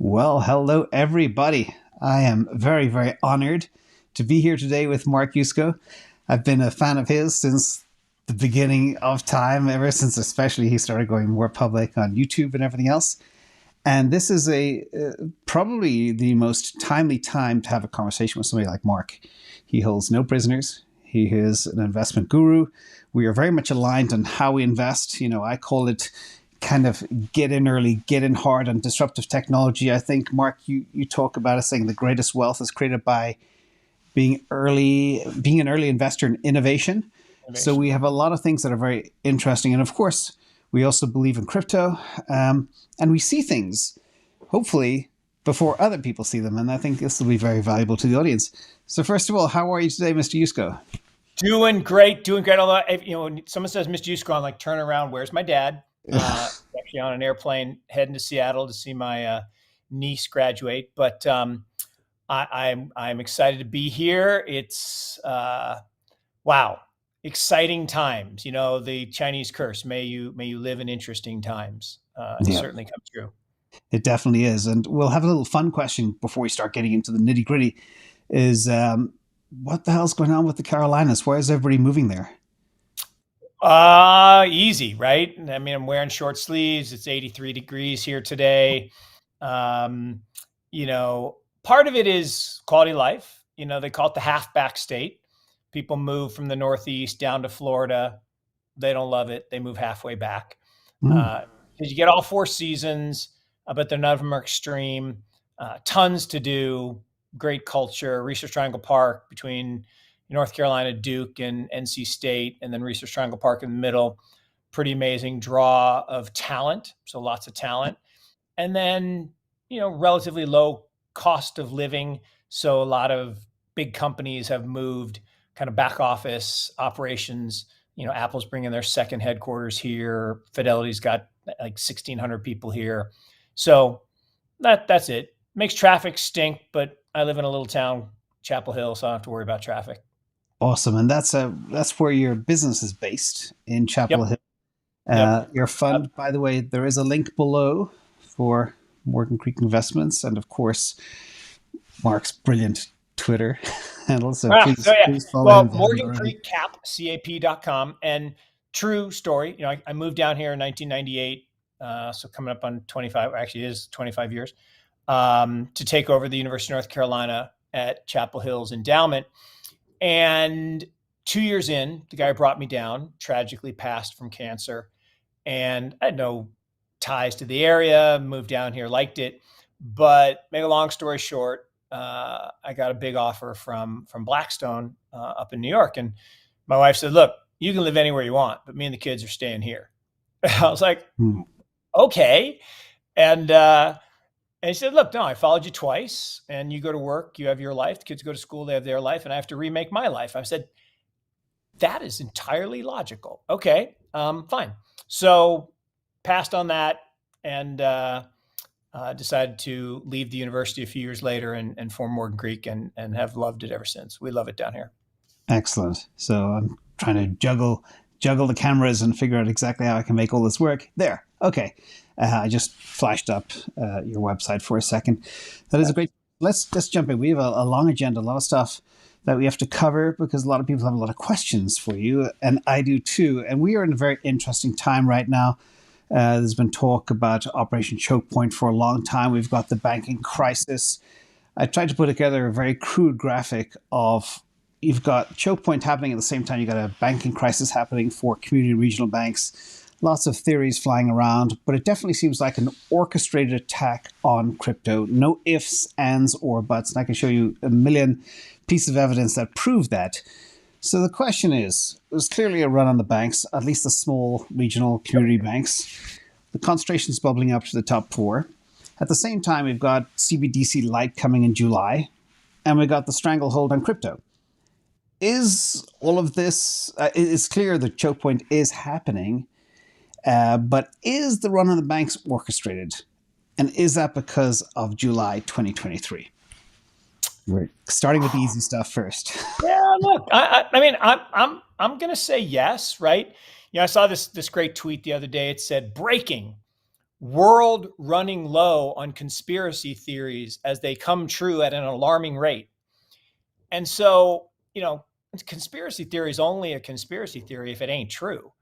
Well, hello, everybody. I am very, very honored to be here today with Mark Yusko. I've been a fan of his since the beginning of time, ever since especially he started going more public on YouTube and everything else. And this is probably the most timely time to have a conversation with somebody like Mark. He holds no prisoners. He is an investment guru. We are very much aligned on how we invest. I call it kind of get in early, get in hard on disruptive technology. I think, Mark, you talk about it saying the greatest wealth is created by being an early investor in innovation. So we have a lot of things that are very interesting. And of course, we also believe in crypto. And we see things, hopefully, before other people see them. And I think this will be very valuable to the audience. So first of all, how are you today, Mr. Yusko? Doing great. Although, when someone says Mr. Yusko, I'm like, turn around. Where's my dad? Actually on an airplane heading to Seattle to see my niece graduate. But I'm excited to be here. It's wow, exciting times. The Chinese curse. May you live in interesting times. It certainly comes true. It definitely is. And we'll have a little fun question before we start getting into the nitty gritty. Is what the hell's going on with the Carolinas? Why is everybody moving there? Easy, right? I mean, I'm wearing short sleeves. It's 83 degrees here today. Part of it is quality of life. They call it the halfback state. People move from the Northeast down to Florida. They don't love it. They move halfway back. Because you get all four seasons, but none of them are extreme. Tons to do. Great culture. Research Triangle Park between North Carolina, Duke, and NC State, and then Research Triangle Park in the middle. Pretty amazing draw of talent. So lots of talent. And then, relatively low cost of living. So a lot of big companies have moved kind of back office operations. Apple's bringing their second headquarters here. Fidelity's got like 1,600 people here. So that's it. Makes traffic stink, but I live in a little town, Chapel Hill, so I don't have to worry about traffic. Awesome. And that's where your business is based, in Chapel Hill. Your fund, by the way, there is a link below for Morgan Creek Investments, and of course, Mark's brilliant Twitter handle. So please follow him. Morgan Creek cap.com. And true story, I moved down here in 1998, so coming up on 25, actually it is 25 years, to take over the University of North Carolina at Chapel Hill's endowment. And 2 years in, the guy who brought me down tragically passed from cancer. And I had no ties to the area, moved down here, liked it. But make a long story short, I got a big offer from Blackstone up in New York. And my wife said, look, you can live anywhere you want, but me and the kids are staying here. I was like, okay. And he said, look, no, I followed you twice, and you go to work, you have your life, the kids go to school, they have their life, and I have to remake my life. I said, that is entirely logical. Okay, fine. So passed on that and decided to leave the university a few years later and form Morgan Creek and have loved it ever since. We love it down here. Excellent. So I'm trying to juggle the cameras and figure out exactly how I can make all this work. There. Okay. I just flashed up your website for a second. That is a great. Let's jump in. We have a long agenda, a lot of stuff that we have to cover because a lot of people have a lot of questions for you, and I do too. And we are in a very interesting time right now. There's been talk about Operation Chokepoint for a long time. We've got the banking crisis. I tried to put together a very crude graphic of you've got Chokepoint happening at the same time. You've got a banking crisis happening for community regional banks. Lots of theories flying around, but it definitely seems like an orchestrated attack on crypto. No ifs, ands, or buts. And I can show you a million pieces of evidence that prove that. So the question is, there's clearly a run on the banks, at least the small regional community banks. The concentration is bubbling up to the top four. At the same time, we've got CBDC Lite coming in July, and we've got the stranglehold on crypto. Is all of this, it's clear that Chokepoint is happening, but is the run on the banks orchestrated? And is that because of July 2023? We're starting with the easy stuff first. Yeah, look, I mean, I'm going to say yes, right? I saw this great tweet the other day. It said, breaking, world running low on conspiracy theories as they come true at an alarming rate. And so, conspiracy theory is only a conspiracy theory if it ain't true.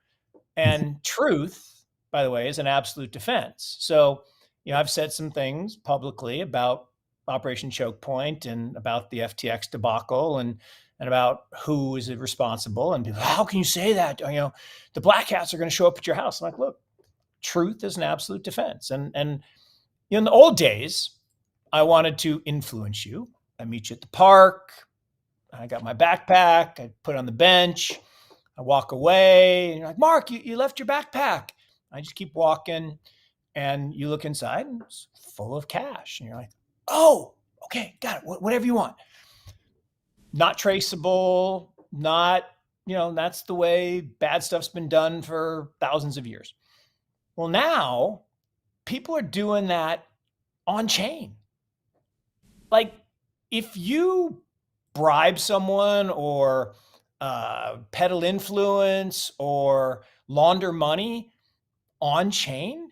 And truth, by the way, is an absolute defense. So, I've said some things publicly about Operation Chokepoint and about the FTX debacle and about who is responsible. And people, how can you say that? The black hats are going to show up at your house. I'm like, look, truth is an absolute defense. And in the old days, I wanted to influence you. I meet you at the park. I got my backpack. I put it on the bench. I walk away. And you're like, Mark, you left your backpack. I just keep walking. And you look inside and it's full of cash. And you're like, oh, okay, got it. Whatever you want. Not traceable, not, that's the way bad stuff's been done for thousands of years. Well, now people are doing that on chain. Like if you bribe someone or peddle influence or launder money on chain,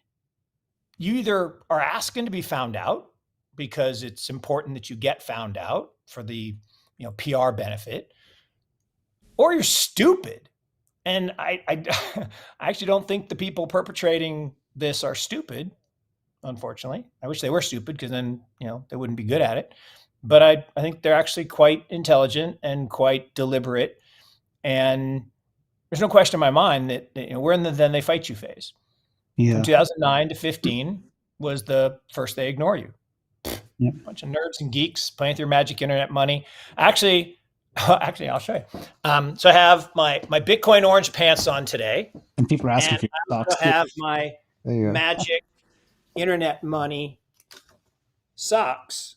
you either are asking to be found out because it's important that you get found out for the PR benefit, or you're stupid. And I actually don't think the people perpetrating this are stupid, unfortunately. I wish they were stupid because then, they wouldn't be good at it. But I think they're actually quite intelligent and quite deliberate. And there's no question in my mind that we're in the then they fight you phase. Yeah. From 2009 to 15 was the first they ignore you. Yep. Bunch of nerds and geeks playing through magic internet money. Actually, I'll show you. So I have my Bitcoin orange pants on today. And people are asking for your socks. I have my magic internet money socks.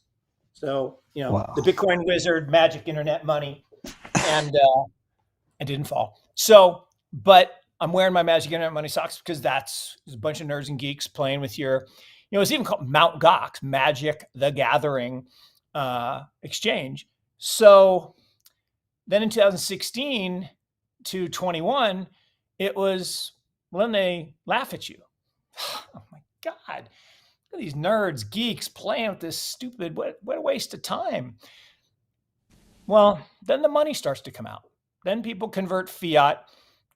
So, wow. The Bitcoin wizard, magic internet money. And I didn't fall. So, but I'm wearing my magic internet money socks because there's a bunch of nerds and geeks playing with your, it's even called Mount Gox, Magic the Gathering exchange. So then in 2016 to 21, it was when they laugh at you. Oh my God, look at these nerds, geeks playing with this stupid, what a waste of time. Well, then the money starts to come out. Then people convert fiat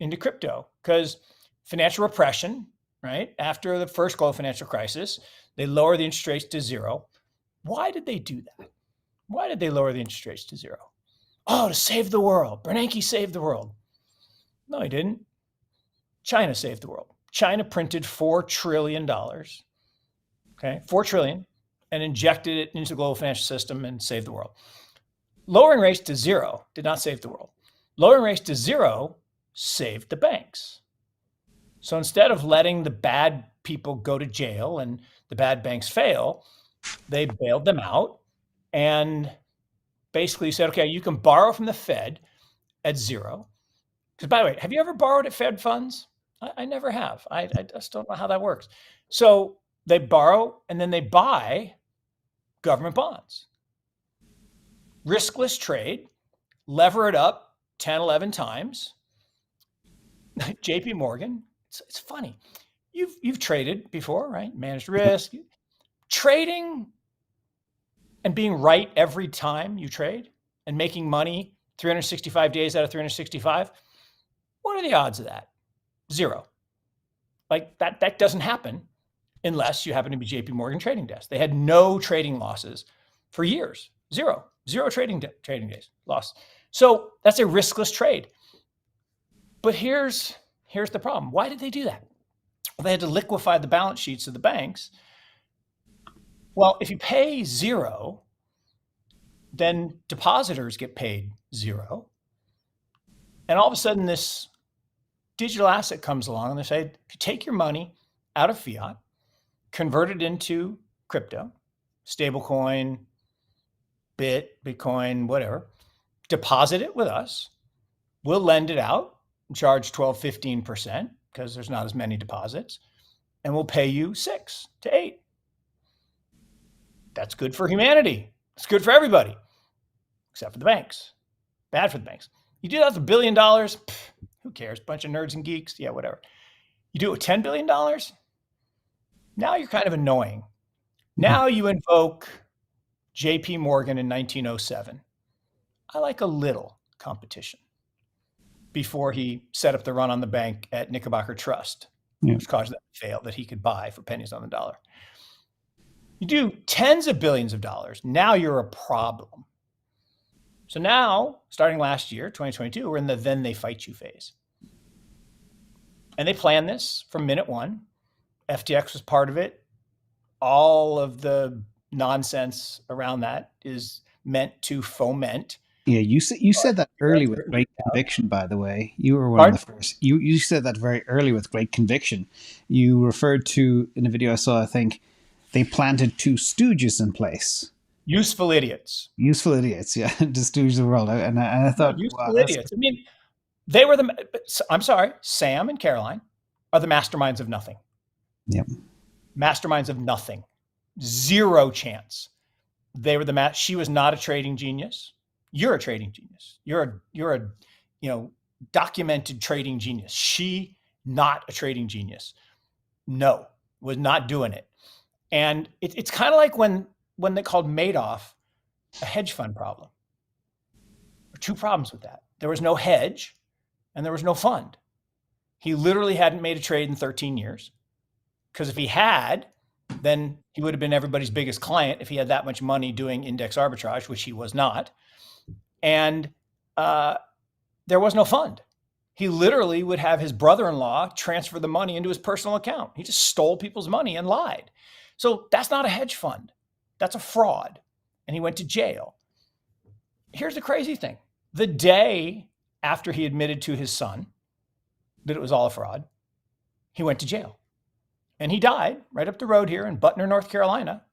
into crypto because financial repression, right? After the first global financial crisis, they lower the interest rates to zero. Why did they do that? Why did they lower the interest rates to zero? Oh, to save the world. Bernanke saved the world. No, he didn't. China saved the world. China printed $4 trillion, okay, $4 trillion, and injected it into the global financial system and saved the world. Lowering rates to zero did not save the world. Lowering rates to zero saved the banks. So instead of letting the bad people go to jail and the bad banks fail, they bailed them out and basically said, okay, you can borrow from the Fed at zero. Because by the way, have you ever borrowed at Fed funds? I never have. I just don't know how that works. So they borrow and then they buy government bonds. Riskless trade, lever it up 10, 11 times. JP Morgan, it's funny. You've traded before, right? Managed risk. Trading and being right every time you trade and making money 365 days out of 365. What are the odds of that? Zero. Like that doesn't happen unless you happen to be JP Morgan trading desk. They had no trading losses for years. Zero trading days lost. So that's a riskless trade. But here's the problem. Why did they do that? Well, they had to liquefy the balance sheets of the banks. Well, if you pay zero, then depositors get paid zero. And all of a sudden this digital asset comes along and they say, if you take your money out of fiat, convert it into crypto, stablecoin, Bitcoin, whatever, deposit it with us, we'll lend it out, charge 12, 15% because there's not as many deposits, and we'll pay you 6 to 8. That's good for humanity. It's good for everybody, except for the banks. Bad for the banks. You do that with $1 billion, who cares? Bunch of nerds and geeks, yeah, whatever. You do it with $10 billion? Now you're kind of annoying. Now you invoke JP Morgan in 1907. I like a little competition before he set up the run on the bank at Knickerbocker Trust, which caused that to fail that he could buy for pennies on the dollar. You do tens of billions of dollars. Now you're a problem. So now, starting last year, 2022, we're in the then they fight you phase. And they planned this from minute one. FTX was part of it. All of the nonsense around that is meant to foment. Yeah, you said that early with great conviction, by the way. You were one of the first. You said that very early with great conviction. You referred to, in a video I saw, I think, they planted two stooges in place. Useful idiots. Useful idiots, yeah. The stooges of the world. And I thought, useful idiots. I mean, they were I'm sorry, Sam and Caroline are the masterminds of nothing. Yep. Masterminds of nothing. Zero chance. They were she was not a trading genius. You're a trading genius. You're a documented trading genius. She, not a trading genius. No, was not doing it. And it's kind of like when they called Madoff a hedge fund problem. There were two problems with that. There was no hedge and there was no fund. He literally hadn't made a trade in 13 years. Because if he had, then he would have been everybody's biggest client if he had that much money doing index arbitrage, which he was not. And there was no fund. He literally would have his brother-in-law transfer the money into his personal account. He just stole people's money and lied. So that's not a hedge fund. That's a fraud. And he went to jail. Here's the crazy thing. The day after he admitted to his son that it was all a fraud, he went to jail. And he died right up the road here in Butner, North Carolina.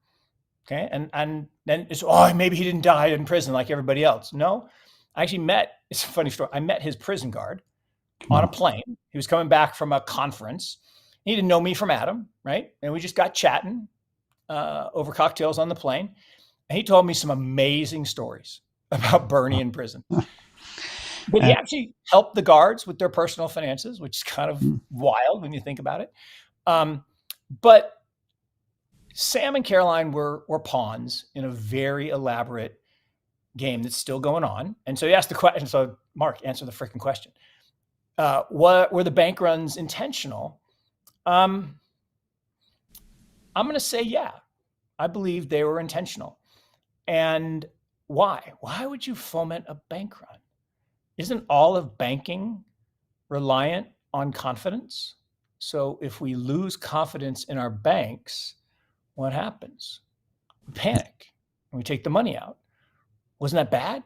Okay. And then it's, maybe he didn't die in prison like everybody else. No, I actually it's a funny story. I met his prison guard on a plane. He was coming back from a conference. He didn't know me from Adam, right? And we just got chatting over cocktails on the plane. And he told me some amazing stories about Bernie in prison. But he actually helped the guards with their personal finances, which is kind of wild when you think about it. But Sam and Caroline were pawns in a very elaborate game that's still going on. And so he asked the question. So Mark, answer the freaking question. Were the bank runs intentional? I'm going to say, yeah, I believe they were intentional. And why? Why would you foment a bank run? Isn't all of banking reliant on confidence? So if we lose confidence in our banks, what happens? We panic and we take the money out. Wasn't that bad?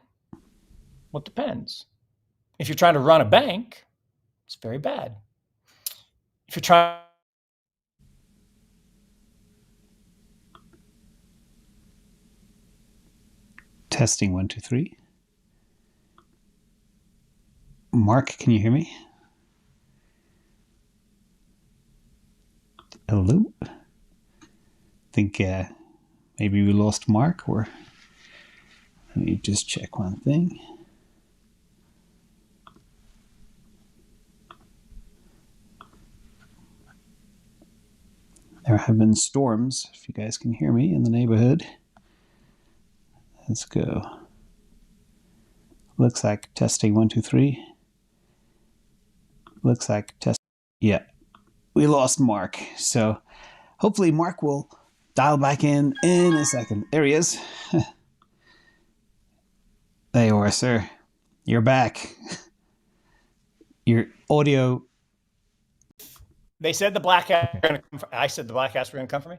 Well, it depends. If you're trying to run a bank, it's very bad. If you're trying... Testing 1, 2, 3. Mark, can you hear me? Hello? I think maybe we lost Mark, or let me just check one thing. There have been storms, if you guys can hear me, in the neighborhood. Let's go. Looks like testing 1, 2, 3. Looks like test. Yeah, we lost Mark. So hopefully Mark will dial back in a second. There he is. There you are, sir. You're back. Your audio. They said the black hats were going to come for, I said the black hats were going to come for me.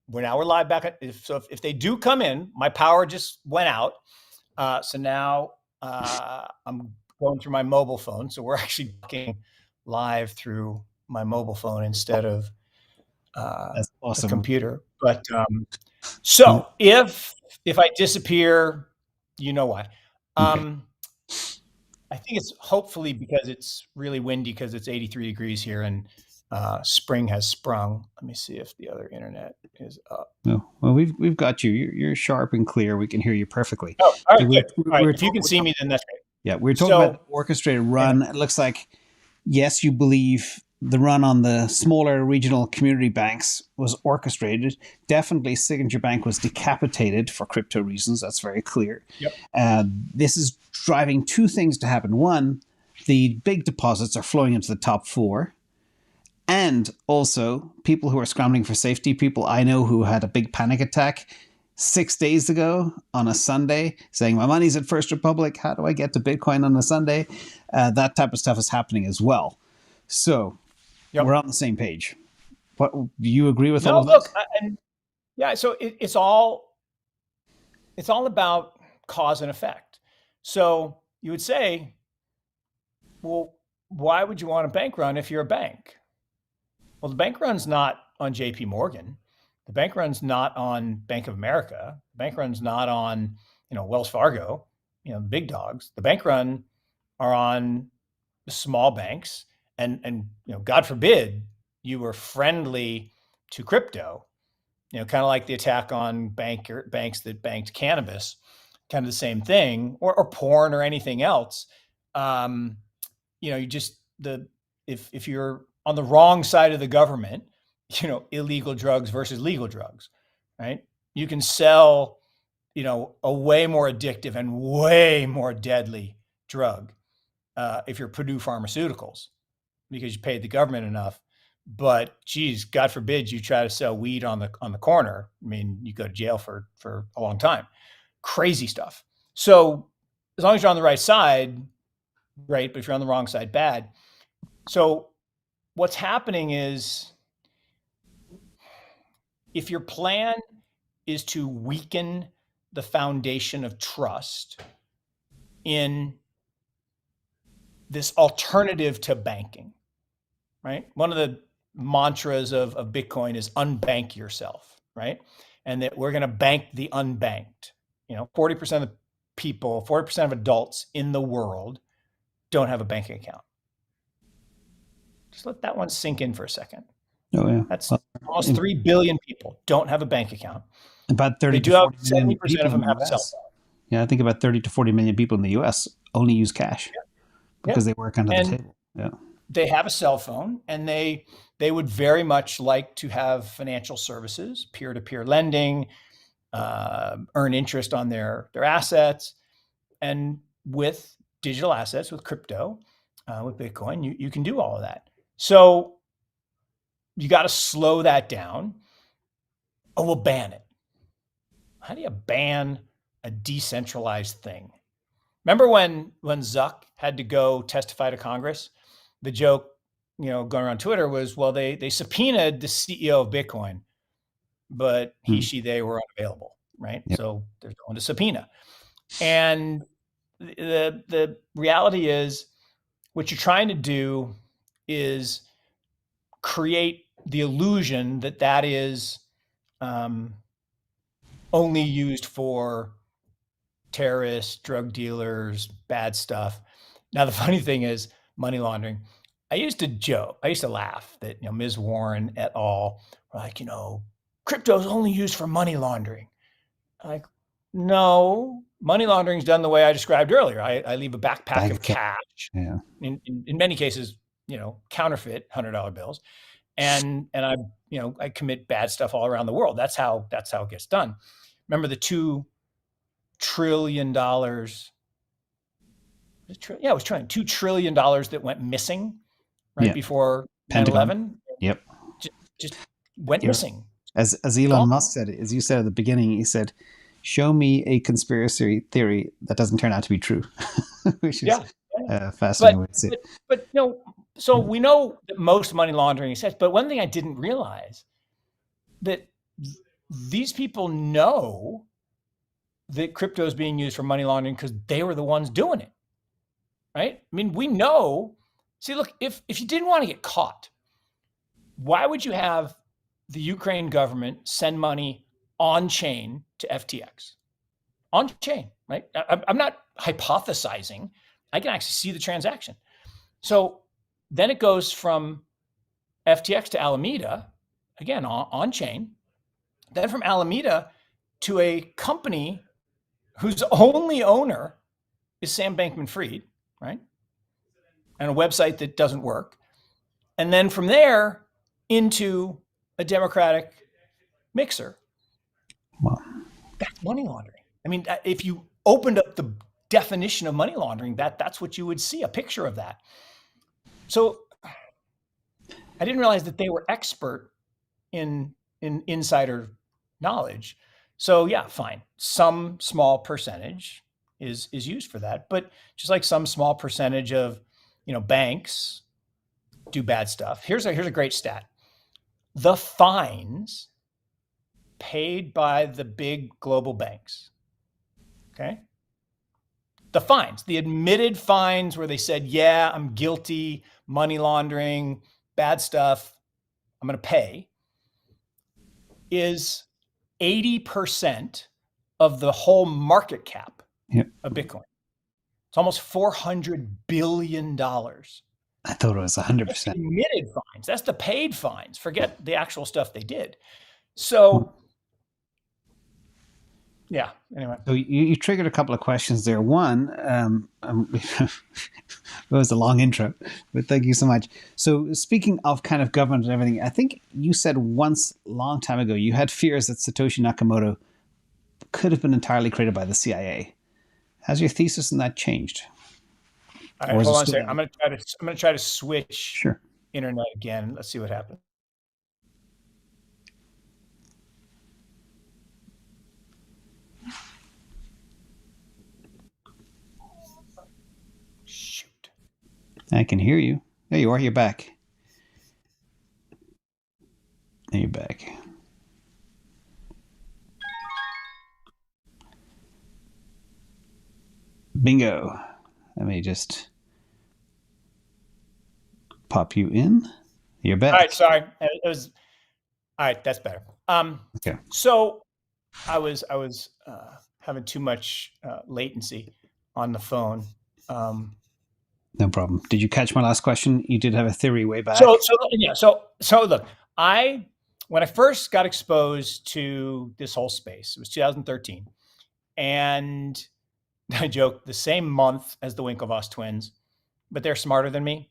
We're live back. If they do come in, my power just went out. So now I'm going through my mobile phone. So we're actually talking live through my mobile phone instead of That's awesome. a computer. But so if I disappear, you know why. I think it's hopefully because it's really windy because it's 83 degrees here and spring has sprung. Let me see if the other internet is up. No, well, we've got you. You're sharp and clear. We can hear you perfectly. Oh, all right, good. All right. If you can see me, then that's great. Yeah, we're talking about the orchestrated run. Yeah. It looks like, yes, you believe the run on the smaller regional community banks was orchestrated. Definitely, Signature Bank was decapitated for crypto reasons. That's very clear. Yep. This is driving two things to happen. One, the big deposits are flowing into the top four. And also, people who are scrambling for safety, people I know who had a big panic attack 6 days ago on a Sunday, saying, my money's at First Republic. How do I get to Bitcoin on a Sunday? That type of stuff is happening as well. So we're on the same page. What, do you agree with all of this? So it's all about cause and effect. So you would say, well, why would you want a bank run if you're a bank? Well, the bank run's not on JP Morgan. The bank run's not on Bank of America. The bank run's not on, Wells Fargo, the big dogs. The bank run are on the small banks. And God forbid you were friendly to crypto, kind of like the attack on banks that banked cannabis, kind of the same thing, or porn or anything else. If you're on the wrong side of the government, illegal drugs versus legal drugs, right? You can sell, a way more addictive and way more deadly drug if you're Purdue Pharmaceuticals, because you paid the government enough. But geez, God forbid you try to sell weed on the corner. I mean, you go to jail for a long time. Crazy stuff. So as long as you're on the right side, great. But if you're on the wrong side, bad. So what's happening is, if your plan is to weaken the foundation of trust in this alternative to banking, right? One of the mantras of Bitcoin is unbank yourself, right? And that we're going to bank the unbanked. 40% of people, 40% of adults in the world don't have a banking account. Just let that one sink in for a second. Oh, yeah. That's almost 3 billion people don't have a bank account. About 30 to 40 million people in the US. Yeah, I think about 30 to 40 million people in the US only use cash because they work under the table. Yeah. They have a cell phone, and they would very much like to have financial services, peer-to-peer lending, earn interest on their assets. And with digital assets, with crypto, with Bitcoin, you can do all of that. So you got to slow that down. Oh, we'll ban it. How do you ban a decentralized thing? Remember when Zuck had to go testify to Congress? The joke, going around Twitter was, well, they subpoenaed the CEO of Bitcoin, but they were unavailable, right? Yep. So there's no one to subpoena. And the reality is, what you're trying to do is create the illusion that is only used for terrorists, drug dealers, bad stuff. Now, the funny thing is money laundering. I used to laugh that, Ms. Warren et al. Were like, crypto is only used for money laundering. Like, no, money laundering is done the way I described earlier. I leave a backpack of cash. Yeah. In many cases, counterfeit $100 bills. And I commit bad stuff all around the world. That's how it gets done. Remember the $2 trillion. It was $2 trillion that went missing before 9/11. Yep. Just went missing. As Elon Musk said, as you said at the beginning, he said, show me a conspiracy theory that doesn't turn out to be true, which is a fascinating way to see it. But so we know that most money laundering exists, but one thing I didn't realize, that these people know that crypto is being used for money laundering because they were the ones doing it, right? I mean, we know. See, look, if you didn't want to get caught, why would you have the Ukraine government send money on chain to FTX? On chain, right? I'm not hypothesizing. I can actually see the transaction. So then it goes from FTX to Alameda, again, on chain. Then from Alameda to a company whose only owner is Sam Bankman-Fried, right? And a website that doesn't work. And then from there into a democratic mixer. Well, That's money laundering. I mean, if you opened up the definition of money laundering, that's what you would see, a picture of that. So I didn't realize that they were expert in insider knowledge. So yeah, fine. Some small percentage is used for that, but just like some small percentage of, banks do bad stuff. Here's a great stat. The fines paid by the big global banks. Okay? The fines, the admitted fines where they said, yeah, I'm guilty, money laundering, bad stuff, I'm going to pay, is 80% of the whole market cap yep. of Bitcoin. It's almost $400 billion. I thought it was 100%. That's the admitted fines. That's the paid fines. Forget the actual stuff they did. So, yeah, anyway. So you triggered a couple of questions there. One, it was a long intro, but thank you so much. So speaking of kind of government and everything, I think you said once, a long time ago, you had fears that Satoshi Nakamoto could have been entirely created by the CIA. Has your thesis on that changed? All right, hold on a second. I'm gonna try to switch Sure. internet again. Let's see what happens. Shoot. I can hear you. There you are. You're back. There you're back. Bingo. Let me just pop you in. You're back. All right, sorry. It was all right. That's better. Okay. So I was having too much latency on the phone. No problem. Did you catch my last question? You did have a theory way back. So look, when I first got exposed to this whole space, it was 2013, and I joke, the same month as the Winklevoss twins, but they're smarter than me.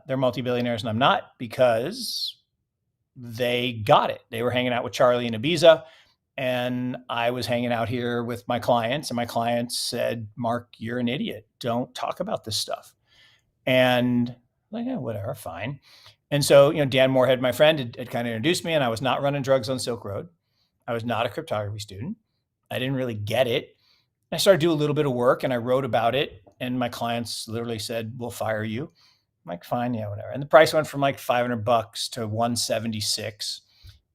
They're multi-billionaires and I'm not, because they got it. They were hanging out with Charlie in Ibiza, and I was hanging out here with my clients, and my clients said, Mark, you're an idiot. Don't talk about this stuff. And like, yeah, whatever, fine. And so, Dan Moorhead, my friend, had kind of introduced me, and I was not running drugs on Silk Road. I was not a cryptography student. I didn't really get it. I started to do a little bit of work, and I wrote about it, and my clients literally said, we'll fire you. I'm like, fine, yeah, whatever. And the price went from like $500 to 176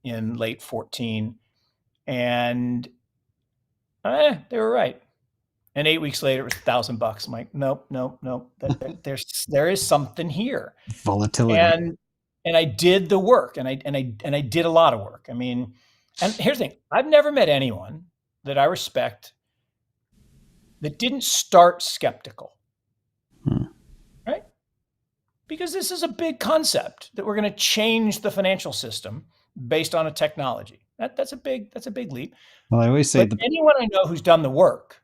in late 14. And they were right. And 8 weeks later, it was $1,000. I'm like, nope. There is something here. Volatility. And I did the work, and I did a lot of work. I mean, and here's the thing: I've never met anyone that I respect that didn't start skeptical, right? Because this is a big concept that we're going to change the financial system based on a technology. That's a big leap. Well, I always say anyone I know who's done the work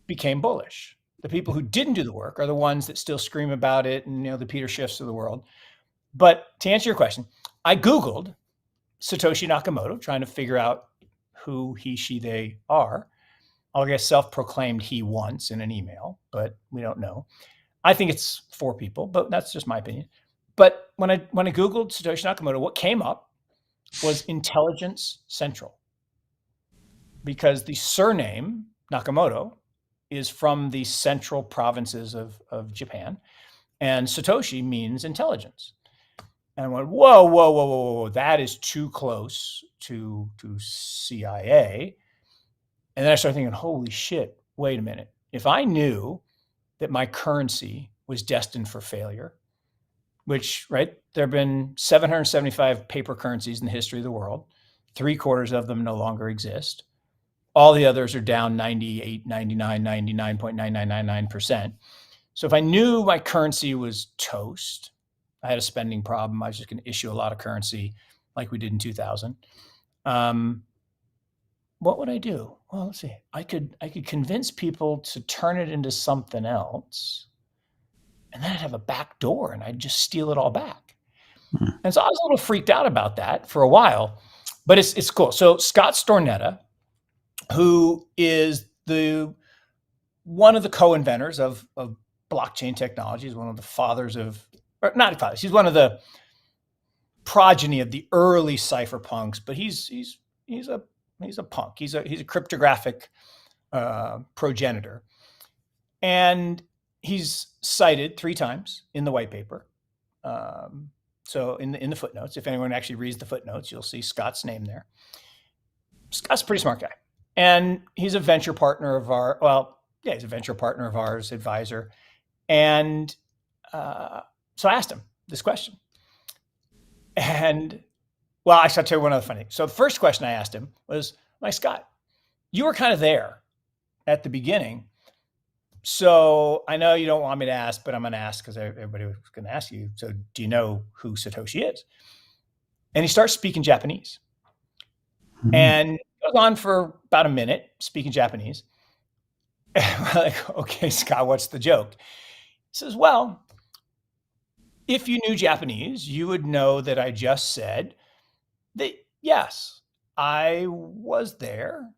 became bullish. The people who didn't do the work are the ones that still scream about it, and the Peter Schiffs of the world. But to answer your question, I Googled Satoshi Nakamoto, trying to figure out who he, she, they are. I guess self-proclaimed he once in an email, but we don't know. I think it's 4 people, but that's just my opinion. But when I Googled Satoshi Nakamoto, what came up was Intelligence Central, because the surname Nakamoto is from the central provinces of Japan, and Satoshi means intelligence. And I went, whoa, that is too close to CIA. And then I started thinking, holy shit, wait a minute. If I knew that my currency was destined for failure, which, right, there have been 775 paper currencies in the history of the world. 3/4 of them no longer exist. All the others are down 98, 99, 99.9999%. So if I knew my currency was toast, I had a spending problem, I was just going to issue a lot of currency like we did in 2000. What would I do? Well, let's see. I could convince people to turn it into something else, and then I'd have a back door and I'd just steal it all back. Hmm. And so I was a little freaked out about that for a while, but it's cool. So Scott Stornetta, who is one of the co-inventors of blockchain technology, is one of the fathers of, or not fathers, he's one of the progeny of the early cypherpunks, but he's a punk. He's a cryptographic progenitor, and he's cited 3 times in the white paper. So in the footnotes, if anyone actually reads the footnotes, you'll see Scott's name there. Scott's a pretty smart guy, and he's a venture partner of he's a venture partner of ours, advisor. And so I asked him this question. And well, I should tell you one other funny thing. So the first question I asked him was, like, Scott, you were kind of there at the beginning. So I know you don't want me to ask, but I'm going to ask because everybody was going to ask you. So do you know who Satoshi is? And he starts speaking Japanese. And goes on for about a minute speaking Japanese. And we're like, okay, Scott, what's the joke? He says, well, if you knew Japanese, you would know that I just said that, yes, I was there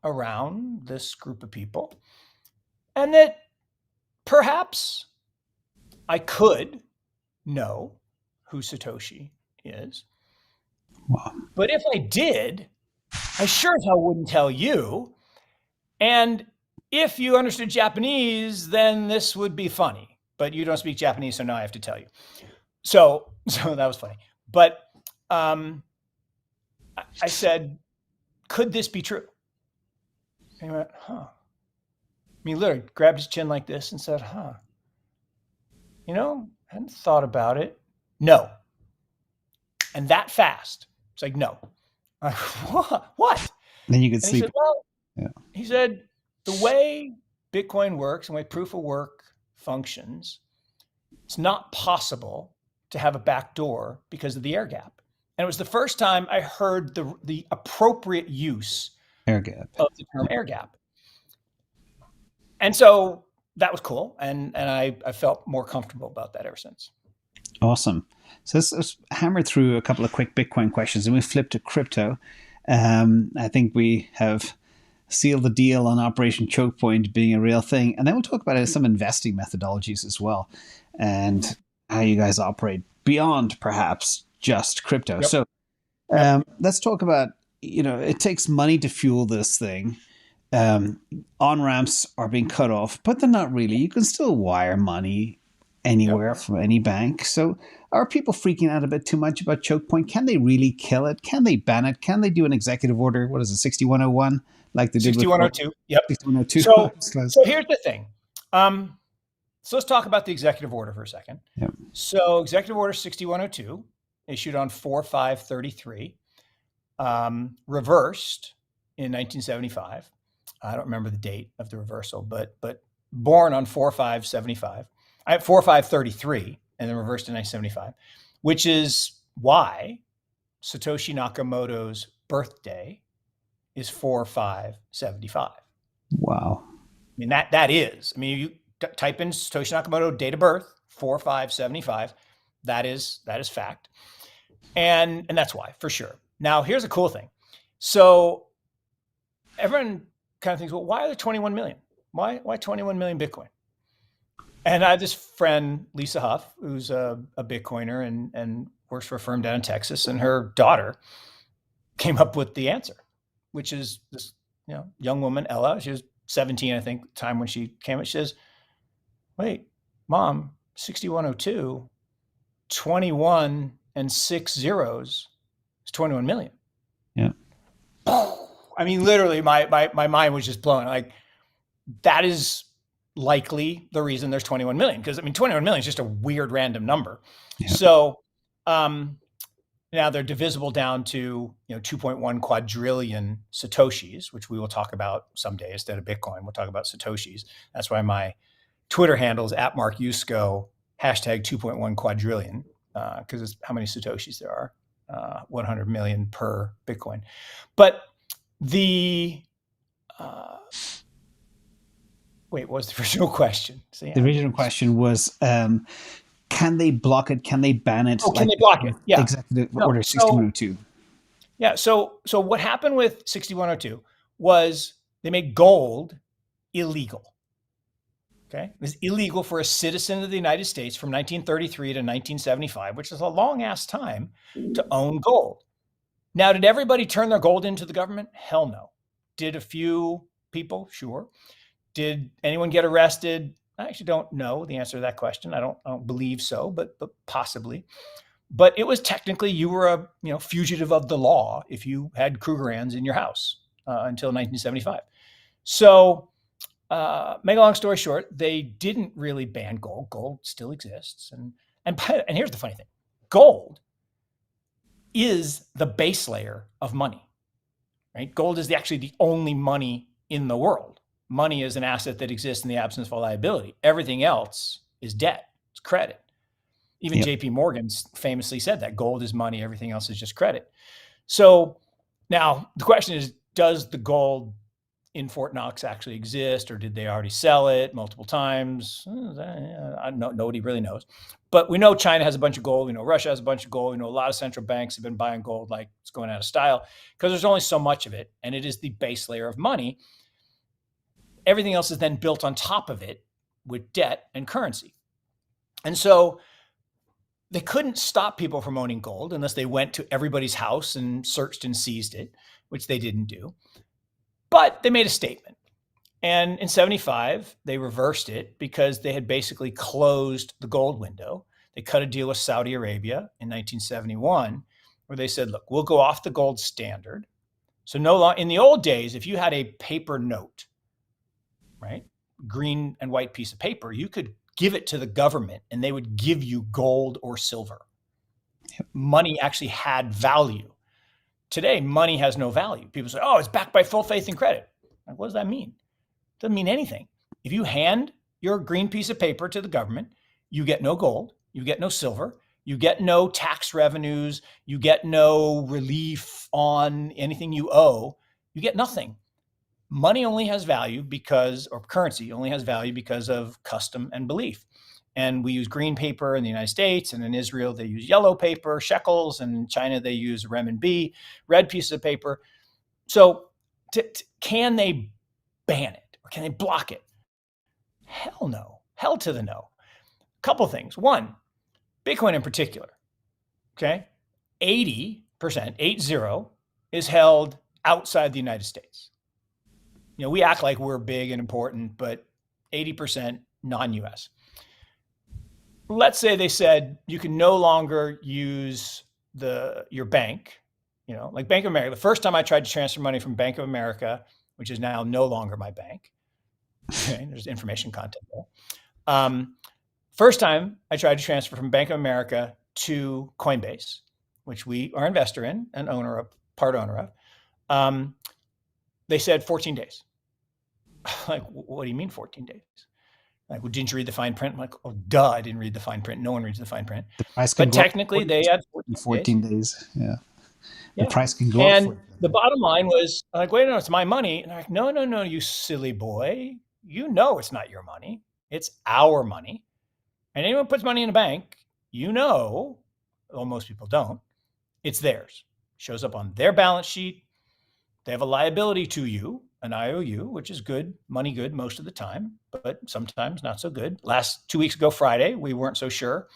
around this group of people, and that perhaps I could know who Satoshi is. Wow. But if I did, I sure as hell wouldn't tell you. And if you understood Japanese, then this would be funny. But you don't speak Japanese, so now I have to tell you. So that was funny. But I said, could this be true? And he went, huh. I mean, literally grabbed his chin like this and said, huh. I hadn't thought about it. No. And that fast. It's like, no. I'm like, what? Then you could sleep. He said, well, he said, the way Bitcoin works and the way proof of work functions, it's not possible to have a backdoor because of the air gap. And it was the first time I heard the appropriate use Air gap. of the term air gap. And so that was cool. And I felt more comfortable about that ever since. Awesome. So let's hammer through a couple of quick Bitcoin questions and we flip to crypto. I think we have sealed the deal on Operation Chokepoint being a real thing. And then we'll talk about some investing methodologies as well and how you guys operate beyond perhaps just crypto. Yep. So let's talk about, it takes money to fuel this thing. On-ramps are being cut off, but they're not really. You can still wire money anywhere from any bank. So are people freaking out a bit too much about Chokepoint? Can they really kill it? Can they ban it? Can they do an executive order? What is it, 6101? Like they did 6102. Yep. 6102. So here's the thing. So let's talk about the executive order for a second. Yep. So executive order 6102, issued on 4/5/33, reversed in 1975. I don't remember the date of the reversal, but born on 4/5/75. 4/5/33, and then reversed in 1975, which is why Satoshi Nakamoto's birthday is 4/5/75. Wow. I mean, that is. I mean, you type in Satoshi Nakamoto date of birth, 4/5/75. That is fact, and that's why, for sure. Now, here's a cool thing. So everyone kind of thinks, well, why are there 21 million? Why 21 million Bitcoin? And I have this friend, Lisa Huff, who's a Bitcoiner and works for a firm down in Texas, and her daughter came up with the answer, which is this young woman, Ella. She was 17, I think, at the time when she came up. She says, wait, Mom, 6102, 21 and 6 zeros is 21 million. Yeah. I mean, literally, my mind was just blown. Like, that is likely the reason there's 21 million, because 21 million is just a weird random number. Yeah. So now they're divisible down to 2.1 quadrillion Satoshis, which we will talk about someday instead of Bitcoin. We'll talk about Satoshis. That's why my Twitter handle is @MarkYusko, #2.1 quadrillion, because it's how many Satoshis there are, 100 million per Bitcoin. But the Wait, what was the original question? So, The original question was, can they block it? Can they ban it? can they block it? Yeah. Executive No, Order 6102. Yeah. So what happened with 6102 was they made gold illegal. Okay. It was illegal for a citizen of the United States from 1933 to 1975, which is a long ass time, to own gold. Now, did everybody turn their gold into the government? Hell no. Did a few people? Sure. Did anyone get arrested? I actually don't know the answer to that question. I don't believe so, but possibly. But it was technically, you were a fugitive of the law if you had Krugerrands in your house until 1975. So, make a long story short, they didn't really ban gold. Gold still exists, and here's the funny thing: gold is the base layer of money. Right? Gold is actually the only money in the world. Money is an asset that exists in the absence of a liability. Everything else is debt. It's credit. Even Yep. JP Morgan famously said that gold is money, everything else is just credit. So now the question is, does the gold in Fort Knox actually exist, or did they already sell it multiple times? Nobody really knows. But we know China has a bunch of gold. We know Russia has a bunch of gold. We know a lot of central banks have been buying gold like it's going out of style because there's only so much of it, and it is the base layer of money. Everything else is then built on top of it with debt and currency. And so they couldn't stop people from owning gold unless they went to everybody's house and searched and seized it, which they didn't do. But they made a statement. And in 75, they reversed it because they had basically closed the gold window. They cut a deal with Saudi Arabia in 1971 where they said, look, we'll go off the gold standard. So no longer, in the old days, if you had a paper note, right, green and white piece of paper, you could give it to the government and they would give you gold or silver. Yep. Money actually had value. Today, money has no value. People say, oh, it's backed by full faith and credit. Like, what does that mean? It doesn't mean anything. If you hand your green piece of paper to the government, you get no gold, you get no silver, you get no tax revenues, you get no relief on anything you owe, you get nothing. Money only has value or currency only has value because of custom and belief. And we use green paper in the United States, and in Israel, they use yellow paper, shekels, and in China, they use renminbi, red pieces of paper. So can they ban it or can they block it? Hell no. Hell to the no. A couple of things. One, Bitcoin in particular, okay? 80%, 80, is held outside the United States. We act like we're big and important, but 80% non-US. Let's say they said you can no longer use your bank, like Bank of America. The first time I tried to transfer money from Bank of America, which is now no longer my bank, okay, there's information content there. First time I tried to transfer from Bank of America to Coinbase, which we are investor in and part owner of, they said 14 days. Like, what do you mean 14 days? Like, well, didn't you read the fine print? I'm like, oh, duh, I didn't read the fine print. No one reads the fine print. But technically, they had 14 days. Yeah. The price can go up. And the bottom line was, like, wait, no, it's my money. And I'm like, no, you silly boy. It's not your money. It's our money. And anyone puts money in a bank, well, most people don't, it's theirs. Shows up on their balance sheet. They have a liability to you, an IOU, which is good, money good most of the time, but sometimes not so good. 2 weeks ago, Friday, we weren't so sure.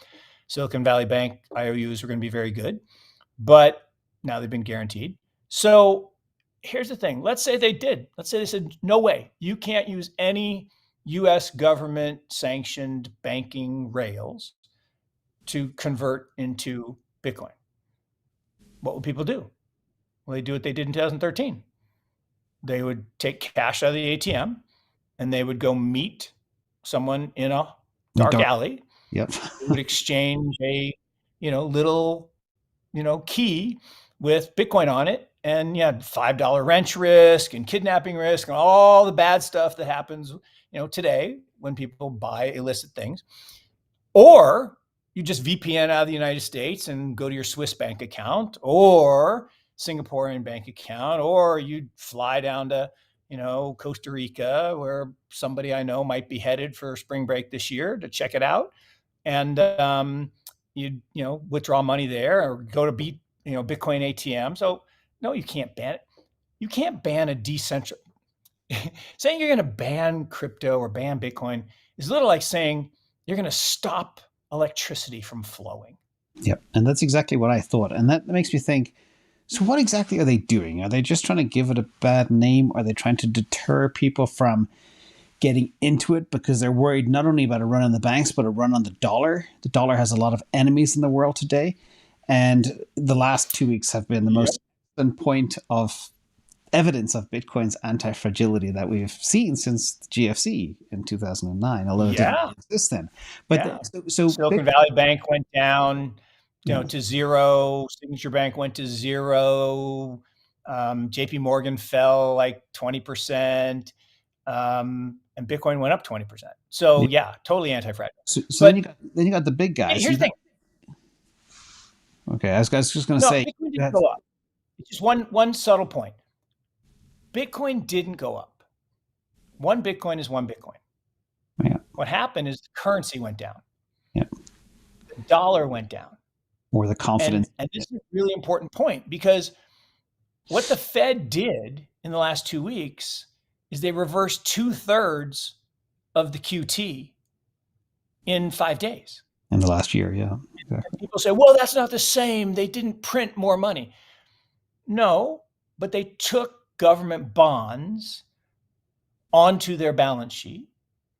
Silicon Valley Bank IOUs were going to be very good, but now they've been guaranteed. So here's the thing. Let's say they did. Let's say they said, no way, you can't use any US government sanctioned banking rails to convert into Bitcoin. What would people do? Well, they do what they did in 2013. They would take cash out of the ATM and they would go meet someone in a dark alley. Yep. They would exchange a, little, key with Bitcoin on it. And $5 wrench risk and kidnapping risk and all the bad stuff that happens, today when people buy illicit things. Or you just VPN out of the United States and go to your Swiss bank account or Singaporean bank account, or you'd fly down to Costa Rica, where somebody I know might be headed for spring break this year to check it out. And you withdraw money there or go to Bitcoin ATM. So no, you can't ban it. You can't ban a decentral. Saying you're going to ban crypto or ban Bitcoin is a little like saying you're going to stop electricity from flowing. Yep. And that's exactly what I thought. And that makes me think, so what exactly are they doing? Are they just trying to give it a bad name? Are they trying to deter people from getting into it because they're worried not only about a run on the banks, but a run on the dollar? The dollar has a lot of enemies in the world today. And the last 2 weeks have been the most point of evidence of Bitcoin's anti-fragility that we've seen since the GFC in 2009, although it didn't exist then. But so Silicon Valley Bank went down to zero. Signature Bank went to zero. JP Morgan fell like 20%. And Bitcoin went up 20%. So totally anti-fragile. So then you got the big guys. Here's the thing. Okay, I was just going to say. Bitcoin didn't go up. It's just one subtle point. Bitcoin didn't go up. One Bitcoin is one Bitcoin. Yeah. What happened is the currency went down. Yeah. The dollar went down. Or the confidence. And this is a really important point, because what the Fed did in the last 2 weeks is they reversed 2/3 of the QT in 5 days. In the last year, yeah. Exactly. People say, well, that's not the same. They didn't print more money. No, but they took government bonds onto their balance sheet,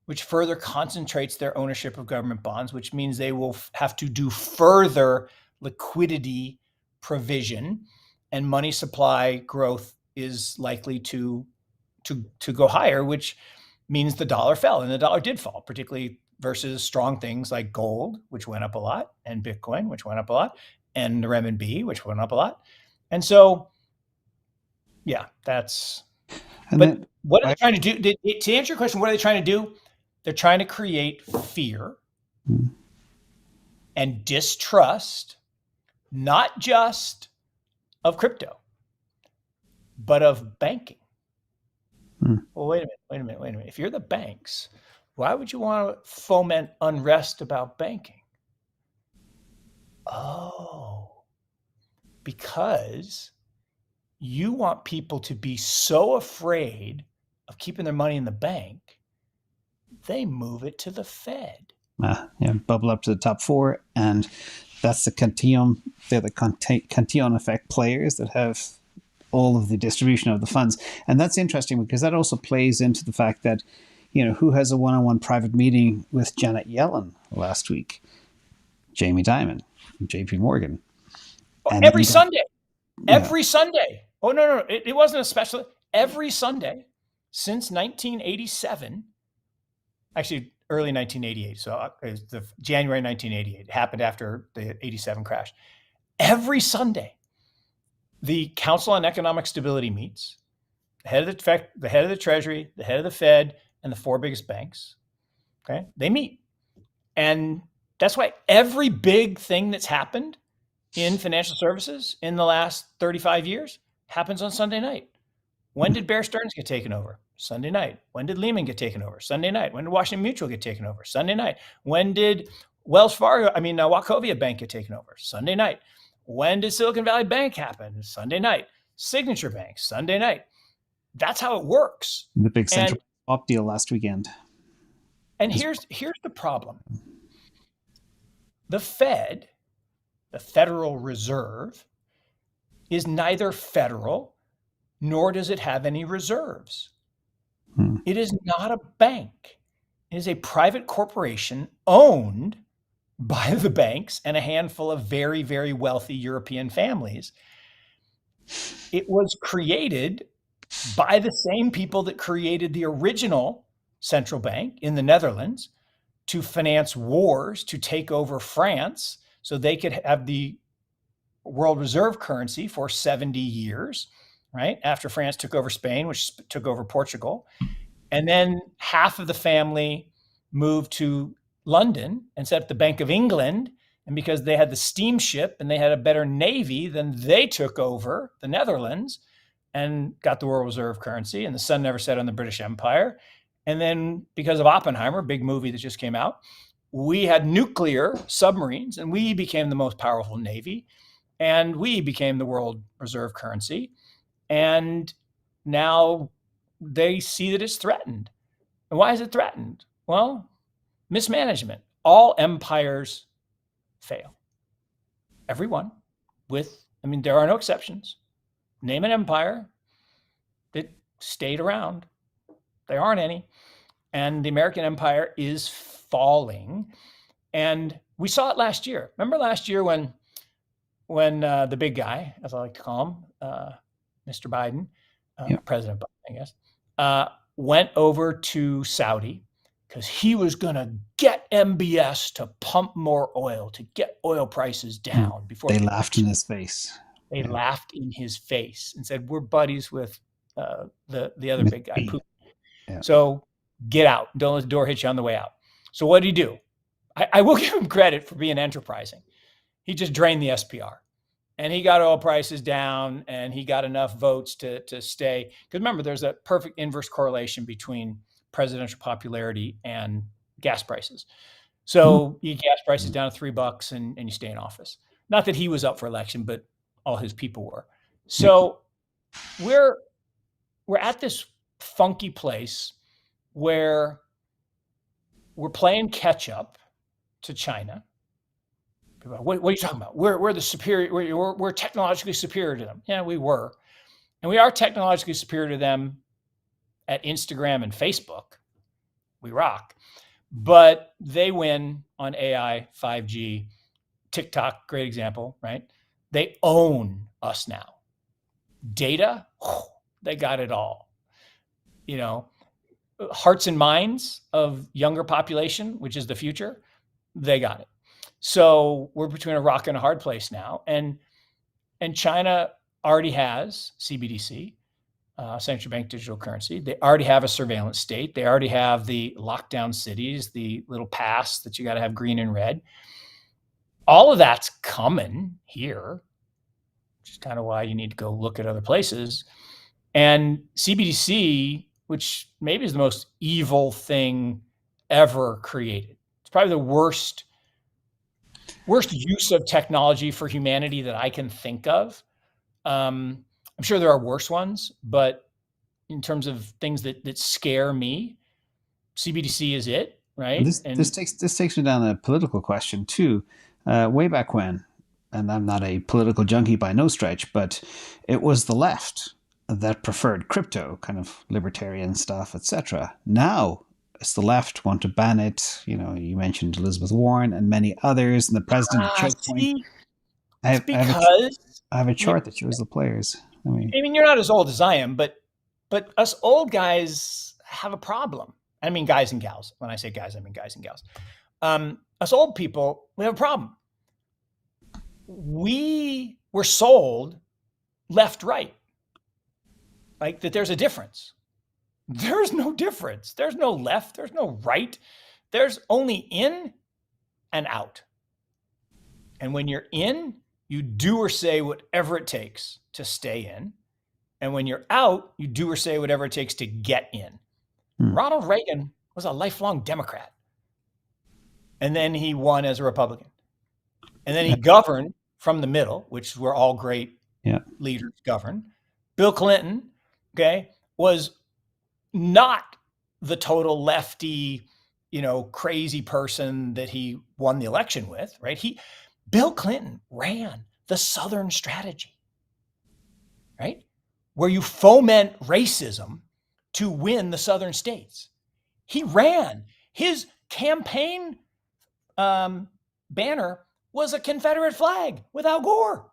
which further concentrates their ownership of government bonds, which means they will have to do further liquidity provision, and money supply growth is likely to go higher, which means the dollar fell, and the dollar did fall, particularly versus strong things like gold, which went up a lot, and Bitcoin, which went up a lot, and the renminbi, which went up a lot. And so, that's. But what are they trying to do? To answer your question, what are they trying to do? They're trying to create fear and distrust, not just of crypto, but of banking. Well, wait a minute. If you're the banks, why would you want to foment unrest about banking? Oh, because you want people to be so afraid of keeping their money in the bank, they move it to the Fed. Bubble up to the top 4, and that's the Cantillon. They're the Cantillon effect players that have all of the distribution of the funds. And that's interesting because that also plays into the fact that, who has a one-on-one private meeting with Janet Yellen last week? Jamie Dimon, JP Morgan. And every Sunday. Every Sunday. Oh, no. It wasn't a special. Every Sunday since 1987, actually early 1988. So it was the January 1988. It happened after the 87 crash. Every Sunday, the Council on Economic Stability meets, the head of the Treasury, the head of the Fed, and the 4 biggest banks. Okay, they meet. And that's why every big thing that's happened in financial services in the last 35 years happens on Sunday night. When did Bear Stearns get taken over? Sunday night. When did Lehman get taken over? Sunday night. When did Washington Mutual get taken over? Sunday night. When did Wachovia Bank get taken over? Sunday night. When did Silicon Valley Bank happen? Sunday night. Signature Bank, Sunday night. That's how it works. The big central swap deal last weekend. And here's the problem. The Fed, the Federal Reserve, is neither federal nor does it have any reserves. It is not a bank. It is a private corporation owned by the banks and a handful of very, very wealthy European families. It was created by the same people that created the original central bank in the Netherlands to finance wars, to take over France so they could have the world reserve currency for 70 years, right? After France took over Spain, which took over Portugal. And then half of the family moved to London and set up the Bank of England. And because they had the steamship and they had a better navy, then they took over the Netherlands and got the world reserve currency, and the sun never set on the British Empire. And then because of Oppenheimer, big movie that just came out, we had nuclear submarines, and we became the most powerful navy, and we became the world reserve currency. And now they see that it's threatened. And why is it threatened? Well, mismanagement. All empires fail. Every one. There are no exceptions. Name an empire that stayed around. There aren't any. And the American empire is falling. And we saw it last year. Remember last year when the big guy, as I like to call him, Mr. Biden, President Biden, I guess, went over to Saudi because he was going to get MBS to pump more oil, to get oil prices down. Before they laughed in his face. They laughed in his face and said, "We're buddies with the other big guy, Putin. Yeah. So get out. Don't let the door hit you on the way out." So what did he do? I will give him credit for being enterprising. He just drained the SPR. And he got oil prices down, and he got enough votes to stay. Because remember, there's a perfect inverse correlation between presidential popularity and gas prices. So you get gas prices down to $3 and you stay in office. Not that he was up for election, but all his people were. So we're at this funky place where we're playing catch up to China. What are you talking about? We're the superior. We're technologically superior to them. Yeah, we were, and we are technologically superior to them at Instagram and Facebook. We rock, but they win on AI, 5G, TikTok. Great example, right? They own us now. Data, they got it all. Hearts and minds of younger population, which is the future, they got it. So we're between a rock and a hard place now. And China already has CBDC, central bank digital currency. They already have a surveillance state. They already have the lockdown cities, the little pass that you got to have green and red. All of that's coming here, which is kind of why you need to go look at other places. And CBDC, which maybe is the most evil thing ever created. It's probably the worst use of technology for humanity that I can think of. I'm sure there are worse ones, but in terms of things that scare me, CBDC is it, right? This takes me down a political question too. Way back when, and I'm not a political junkie by no stretch, but it was the left that preferred crypto, kind of libertarian stuff, etc. Now it's the left want to ban it. You mentioned Elizabeth Warren and many others, and the president of Chokepoint. I have a chart that shows the players. You're not as old as I am, but us old guys have a problem. I mean, guys and gals. When I say guys, I mean guys and gals. Us old people, we have a problem. We were sold left, right. Like that there's a difference. There's no difference. There's no left. There's no right. There's only in and out. And when you're in, you do or say whatever it takes to stay in. And when you're out, you do or say whatever it takes to get in. Ronald Reagan was a lifelong Democrat. And then he won as a Republican. And then he governed from the middle, which is where all great leaders govern. Bill Clinton, was not the total lefty, crazy person that he won the election with, right? Bill Clinton ran the Southern strategy, right? Where you foment racism to win the Southern states. He ran. His campaign banner was a Confederate flag with Al Gore.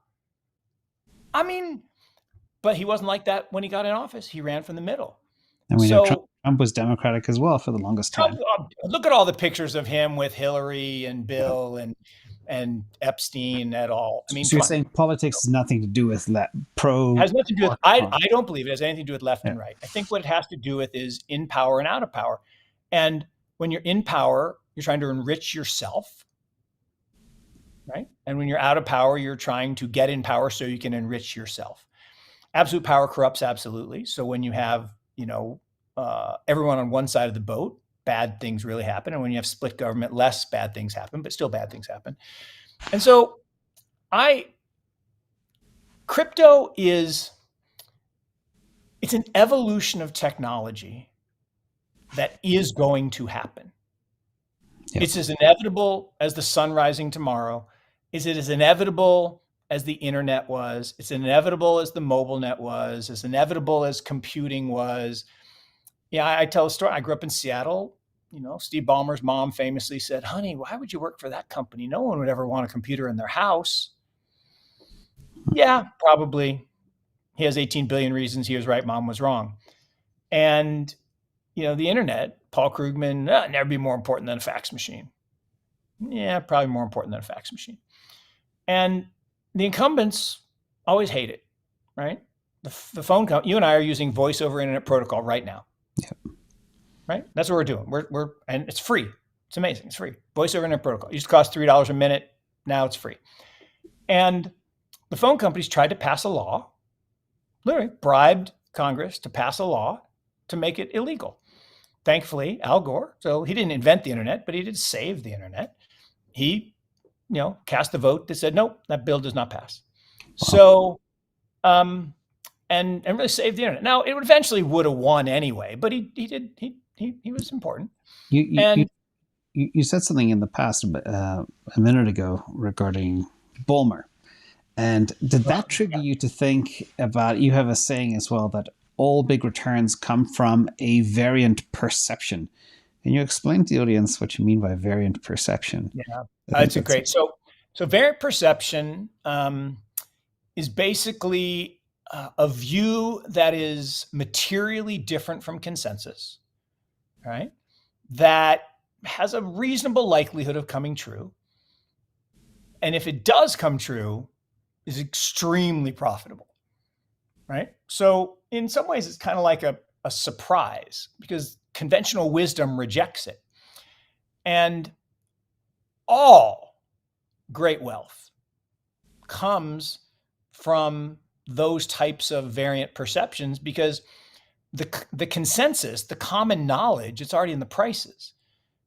But he wasn't like that when he got in office. He ran from the middle. And we know Trump was Democratic as well for the longest time. Look at all the pictures of him with Hillary and Bill and Epstein et al. So you're saying politics has nothing to do with has nothing to do with. I don't believe it has anything to do with left and right. I think what it has to do with is in power and out of power. And when you're in power, you're trying to enrich yourself, right? And when you're out of power, you're trying to get in power so you can enrich yourself. Absolute power corrupts absolutely. So when you have, everyone on one side of the boat, bad things really happen. And when you have split government, less bad things happen, but still bad things happen. And so crypto it's an evolution of technology that is going to happen. Yep. It's as inevitable as the sun rising tomorrow. Is it as inevitable as the internet was? It's inevitable as the mobile net was, as inevitable as computing was. Yeah, I tell a story. I grew up in Seattle. Steve Ballmer's mom famously said, "Honey, why would you work for that company? No one would ever want a computer in their house." Yeah, probably. He has 18 billion reasons he was right, mom was wrong. And, the internet, Paul Krugman, never be more important than a fax machine. Yeah, probably more important than a fax machine. And the incumbents always hate it, right? The phone company, you and I are using voice over internet protocol right now. Yep. Right? That's what we're doing. And it's free. It's amazing. It's free. Voice over internet protocol. It used to cost $3 a minute. Now it's free. And the phone companies tried to pass a law, literally bribed Congress to pass a law to make it illegal. Thankfully, Al Gore, so he didn't invent the internet, but he did save the internet. He, cast a vote that said, nope, that bill does not pass. Wow. So, and really saved the internet. Now, it eventually would have won anyway, but he was important. You said something in the past a minute ago regarding Ballmer. And did that trigger you to think about, you have a saying as well, that all big returns come from a variant perception. Can you explain to the audience what you mean by variant perception? Yeah, that's a great. So variant perception is basically a view that is materially different from consensus, right? That has a reasonable likelihood of coming true. And if it does come true, is extremely profitable, right? So in some ways, it's kind of like a surprise because conventional wisdom rejects it. And all great wealth comes from those types of variant perceptions because the consensus, the common knowledge, it's already in the prices.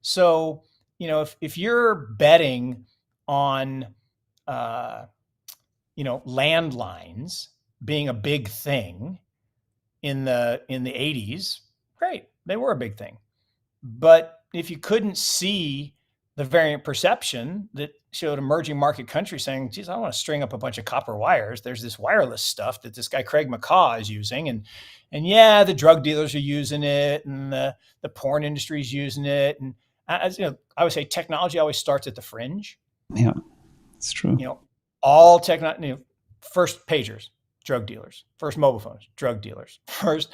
So, if you're betting on, landlines being a big thing in the 80s, great, they were a big thing. But if you couldn't see the variant perception that showed emerging market countries saying, geez, I don't want to string up a bunch of copper wires. There's this wireless stuff that this guy Craig McCaw is using. And yeah, the drug dealers are using it and the porn industry is using it. And as I would say technology always starts at the fringe. Yeah, it's true. All technology, first pagers, drug dealers, first mobile phones, drug dealers, first,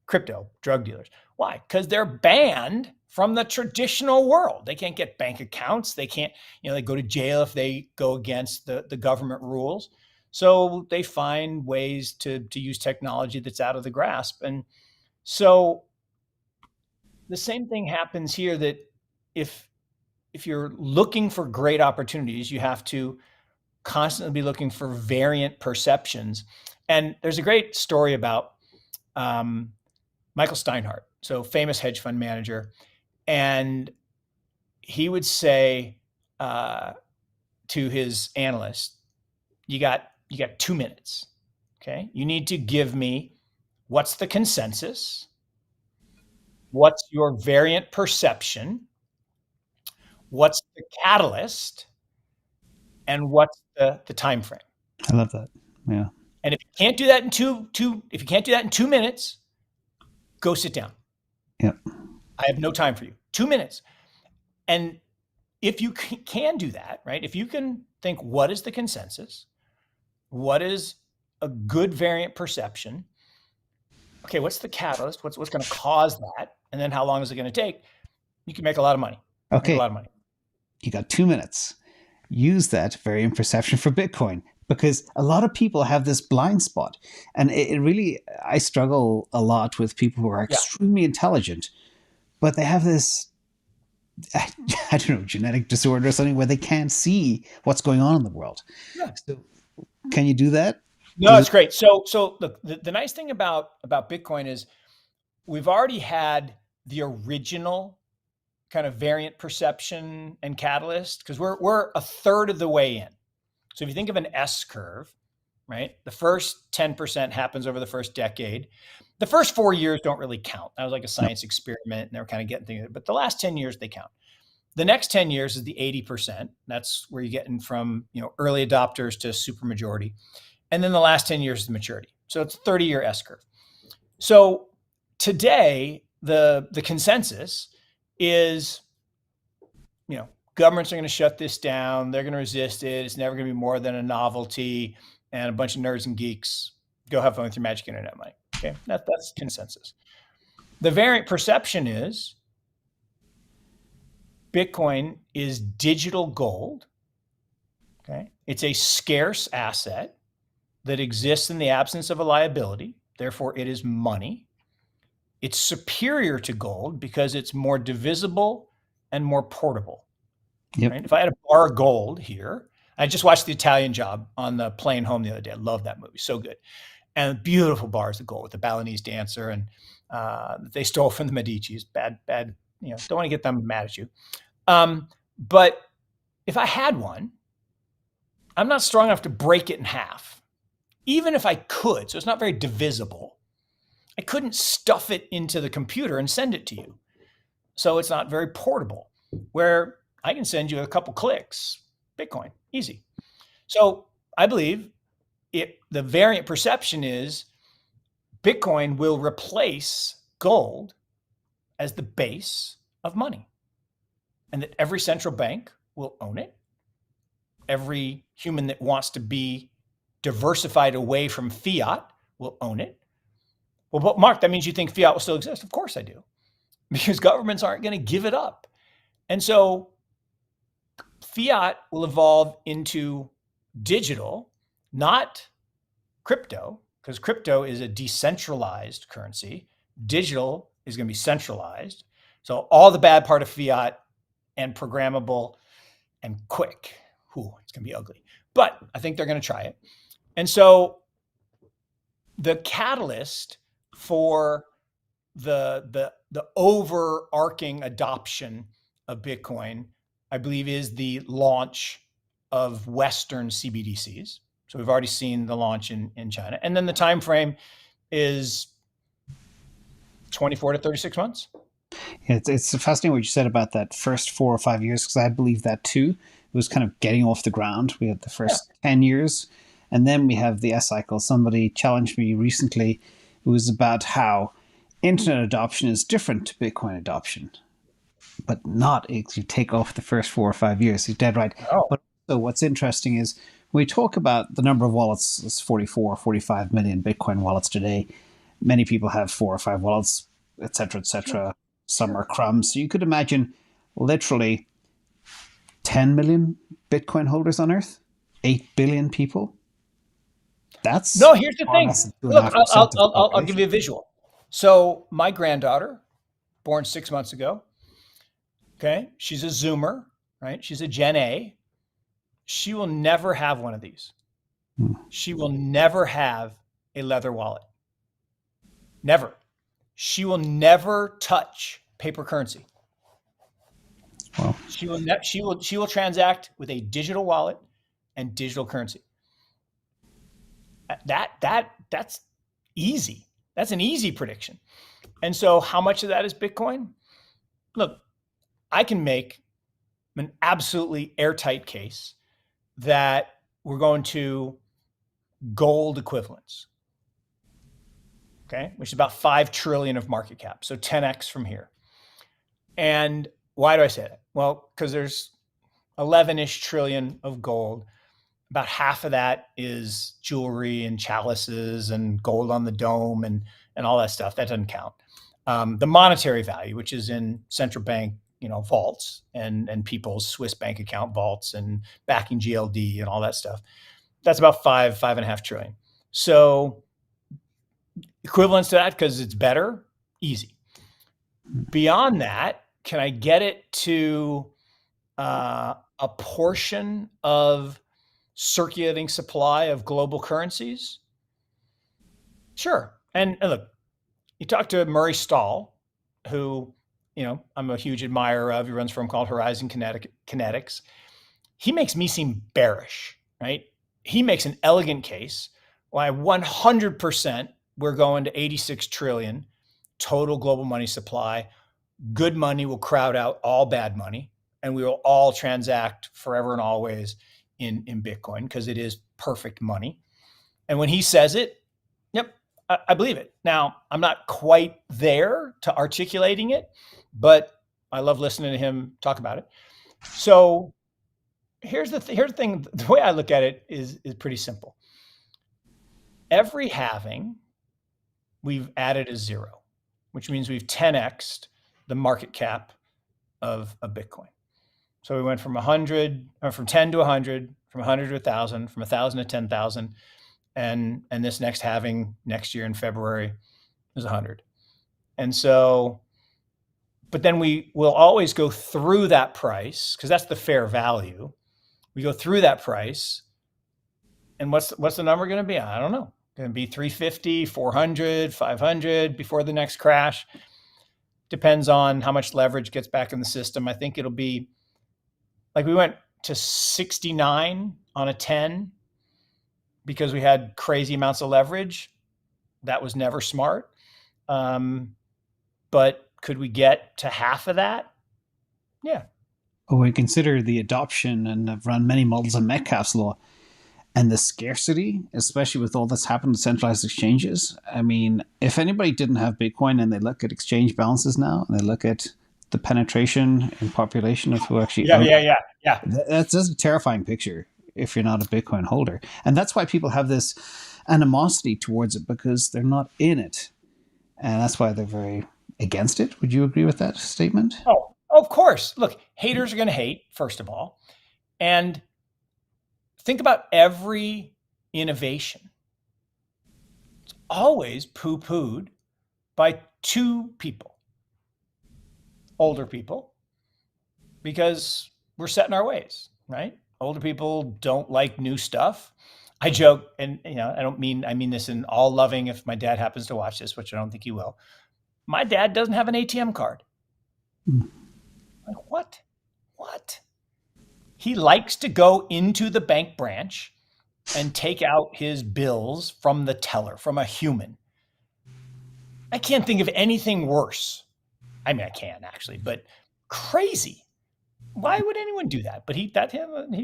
crypto, drug dealers. Why? Because they're banned from the traditional world. They can't get bank accounts. They can't, they go to jail if they go against the government rules. So they find ways to use technology that's out of the grasp. And so the same thing happens here, that if you're looking for great opportunities, you have to constantly be looking for variant perceptions. And there's a great story about Michael Steinhardt, so famous hedge fund manager. And he would say to his analyst, you got 2 minutes. Okay. You need to give me what's the consensus, what's your variant perception, what's the catalyst, and what's the time frame. I love that. Yeah. And if you can't do that in 2 minutes, go sit down. Yeah. I have no time for you. 2 minutes. And if you can do that, right? If you can think, what is the consensus? What is a good variant perception? Okay, what's the catalyst? What's going to cause that? And then how long is it going to take? You can make a lot of money. Okay. Make a lot of money. You got 2 minutes. Use that variant perception for Bitcoin, because a lot of people have this blind spot. And it really, I struggle a lot with people who are extremely intelligent, but they have this, I don't know, genetic disorder or something where they can't see what's going on in the world. Yeah. So can you do that? No, it's great. So look, the nice thing about Bitcoin is we've already had the original kind of variant perception and catalyst, because we're a third of the way in. So if you think of an S curve, right? The first 10% happens over the first decade. The first 4 years don't really count. That was like a science experiment, and they were kind of getting things. But the last 10 years, they count. The next 10 years is the 80%. That's where you're getting from early adopters to super majority. And then the last 10 years is the maturity. So it's a 30-year S curve. So today, the consensus is, governments are going to shut this down. They're going to resist it. It's never going to be more than a novelty, and a bunch of nerds and geeks go have fun with your magic internet money. Okay, that's consensus. The variant perception is Bitcoin is digital gold. Okay, it's a scarce asset that exists in the absence of a liability. Therefore, it is money. It's superior to gold because it's more divisible and more portable. Yep. Right? If I had a bar of gold here, I just watched The Italian Job on the plane home the other day. I love that movie. So good. And beautiful bars of gold with the Balinese dancer, and they stole from the Medicis. Bad, don't want to get them mad at you. But if I had one, I'm not strong enough to break it in half. Even if I could, so it's not very divisible, I couldn't stuff it into the computer and send it to you. So it's not very portable, where I can send you a couple clicks, Bitcoin, easy. So I believe the variant perception is Bitcoin will replace gold as the base of money, and that every central bank will own it. Every human that wants to be diversified away from fiat will own it. Well, but Mark, that means you think fiat will still exist? Of course I do, because governments aren't going to give it up. And so fiat will evolve into digital, not crypto, because crypto is a decentralized currency. Digital is going to be centralized. So all the bad part of fiat and programmable and quick. It's going to be ugly. But I think they're going to try it. And so the catalyst for the overarching adoption of Bitcoin, I believe, is the launch of Western CBDCs. So we've already seen the launch in China. And then the time frame is 24 to 36 months. It's fascinating what you said about that first 4 or 5 years, because I believe that too. It was kind of getting off the ground. We had the first 10 years, and then we have the S cycle. Somebody challenged me recently. It was about how internet adoption is different to Bitcoin adoption, but not if you take off the first 4 or 5 years. You're dead right. Oh. But so what's interesting is when we talk about the number of wallets, it's 44, 45 million Bitcoin wallets today. Many people have 4 or 5 wallets, etc., etc. Some are crumbs. So you could imagine literally 10 million Bitcoin holders on Earth, 8 billion people. That's no. Here's the thing. Look, I'll give you a visual. So my granddaughter, born 6 months ago. Okay, she's a Zoomer, right? She's a Gen A. She will never have one of these. She will never have a leather wallet. Never. She will never touch paper currency. Wow. She will transact with a digital wallet and digital currency. That's easy. That's an easy prediction. And so how much of that is Bitcoin? Look, I can make an absolutely airtight case that we're going to gold equivalents. Okay, which is about 5 trillion of market cap. So 10x from here. And why do I say that? Well, because there's 11-ish trillion of gold. About half of that is jewelry and chalices and gold on the dome and all that stuff. That doesn't count. The monetary value, which is in central bank, vaults and people's Swiss bank account vaults and backing GLD and all that stuff. That's about 5.5 trillion. So equivalents to that, because it's better, easy. Beyond that, can I get it to a portion of circulating supply of global currencies? Sure. And look, you talk to Murray Stahl, who, I'm a huge admirer of. He runs a firm called Horizon Kinetics. He makes me seem bearish, right? He makes an elegant case why 100% we're going to 86 trillion total global money supply. Good money will crowd out all bad money, and we will all transact forever and always in Bitcoin because it is perfect money. And when he says it, yep, I believe it. Now, I'm not quite there to articulating it, but I love listening to him talk about it. So here's the thing. The way I look at it is pretty simple. Every halving, we've added a zero, which means we've 10x'd the market cap of a Bitcoin. So we went from 100, or from 10 to 100, from 100 to 1,000, from 1,000 to 10,000, and this next halving next year in February is 100. And so, but then we will always go through that price because that's the fair value. We go through that price, and what's the number going to be? I don't know. Going to be 350, 400, 500 before the next crash. Depends on how much leverage gets back in the system. I think it'll be like we went to 69 on a 10 because we had crazy amounts of leverage. That was never smart. But could we get to half of that? Yeah. When we consider the adoption, and I've run many models on Metcalfe's law, and the scarcity, especially with all that's happened to centralized exchanges. I mean, if anybody didn't have Bitcoin and they look at exchange balances now and they look at the penetration in population of who actually Yeah. That's a terrifying picture if you're not a Bitcoin holder. And that's why people have this animosity towards it, because they're not in it. And that's why they're very against it. Would you agree with that statement? Oh, of course. Look, haters are going to hate, first of all. And think about every innovation. It's always poo-pooed by two people, older people, because we're set in our ways, right? Older people don't like new stuff. I joke, and I mean this in all loving if my dad happens to watch this, which I don't think he will. My dad doesn't have an ATM card. Like, what? He likes to go into the bank branch and take out his bills from the teller, from a human. I can't think of anything worse. I mean, I can actually, but crazy. Why would anyone do that? But he's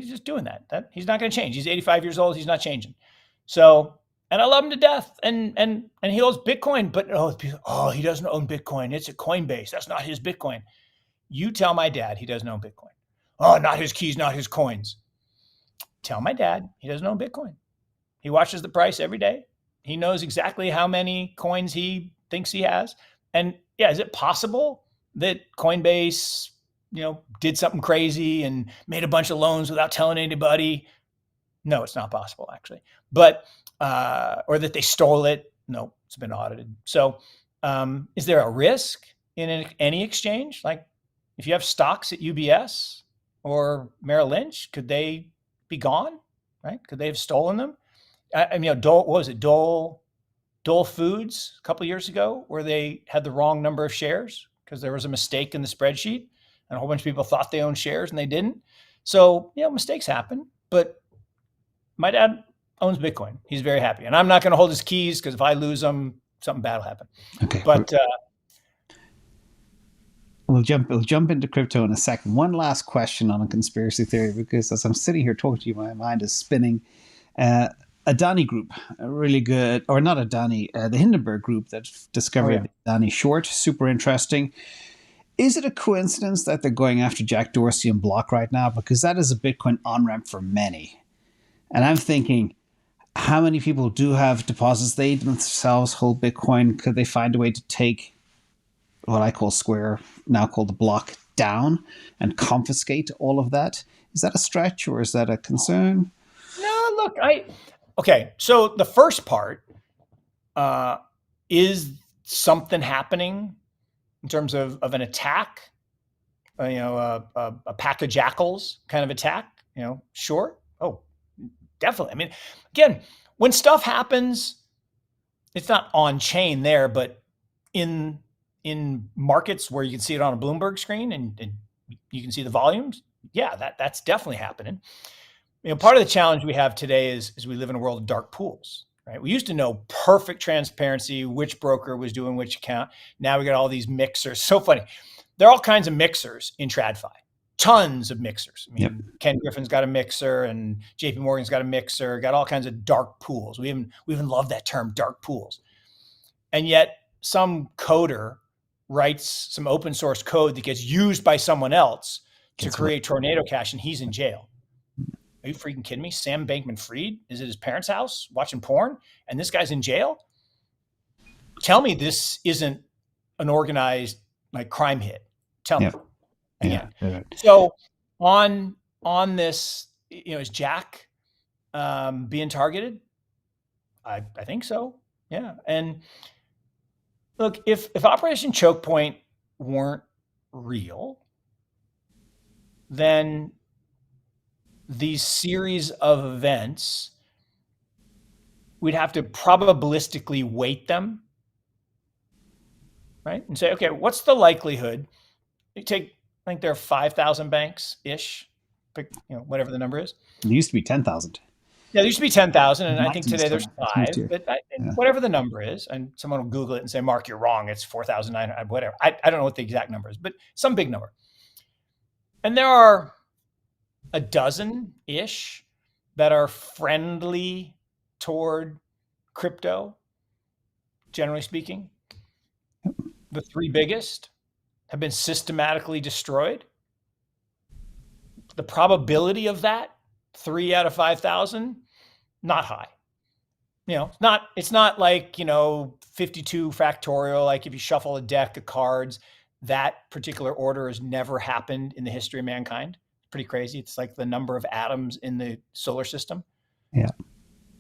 just doing that. He's not going to change. He's 85 years old. He's not changing. So, and I love him to death. And he owns Bitcoin, but he doesn't own Bitcoin. It's a Coinbase. That's not his Bitcoin. You tell my dad he doesn't own Bitcoin. Oh, not his keys, not his coins. Tell my dad he doesn't own Bitcoin. He watches the price every day. He knows exactly how many coins he thinks he has. And yeah, is it possible that Coinbase, did something crazy and made a bunch of loans without telling anybody? No, it's not possible, actually. But or that they stole it? No, it's been audited. So, is there a risk in any exchange? Like, if you have stocks at UBS or Merrill Lynch, could they be gone? Right? Could they have stolen them? I mean, what was it? Dole Foods a couple of years ago, where they had the wrong number of shares because there was a mistake in the spreadsheet, and a whole bunch of people thought they owned shares and they didn't. So, mistakes happen. But my dad owns Bitcoin. He's very happy, and I'm not going to hold his keys because if I lose them, something bad will happen. Okay, but we'll jump into crypto in a second. One last question on a conspiracy theory, because as I'm sitting here talking to you, my mind is spinning. Adani Group, really good, or not Adani, the Hindenburg Group that discovered the Adani short, super interesting. Is it a coincidence that they're going after Jack Dorsey and Block right now? Because that is a Bitcoin on-ramp for many. And I'm thinking, how many people do have deposits? They themselves hold Bitcoin. Could they find a way to take what I call Square, now called the Block, down and confiscate all of that? Is that a stretch, or is that a concern? No, look, okay. So the first part is something happening in terms of an attack, a pack of jackals kind of attack, sure. Oh, definitely. I mean, again, when stuff happens, it's not on chain there, but in markets where you can see it on a Bloomberg screen and you can see the volumes, yeah, that's definitely happening. Part of the challenge we have today is we live in a world of dark pools, right? We used to know perfect transparency, which broker was doing which account. Now we got all these mixers. So funny. There are all kinds of mixers in TradFi. Tons of mixers. Yep. Ken Griffin's got a mixer, and JP Morgan's got a mixer, got all kinds of dark pools. We even love that term, dark pools. And yet some coder writes some open source code that gets used by someone else to create Tornado Cash, and he's in jail. Are you freaking kidding me? Sam Bankman-Fried is at his parents' house watching porn, and this guy's in jail? Tell me this isn't an organized crime hit. Tell me. Again. Yeah. So on this, is Jack being targeted? I think so. Yeah. And look, if Operation Chokepoint weren't real, then these series of events, we'd have to probabilistically weight them, right? And say, okay, what's the likelihood? You take, I think there are 5,000 banks-ish, pick, whatever the number is. It used to be 10,000. Yeah, there used to be 10,000, and I think today there's 5, but whatever the number is, and someone will Google it and say, Mark, you're wrong, it's 4,900, whatever. I don't know what the exact number is, but some big number. And there are a dozen-ish that are friendly toward crypto, generally speaking. The 3 biggest have been systematically destroyed. The probability of that, 3 out of 5,000, not high. It's not like, 52 factorial, like if you shuffle a deck of cards, that particular order has never happened in the history of mankind. Pretty crazy. It's like the number of atoms in the solar system. Yeah.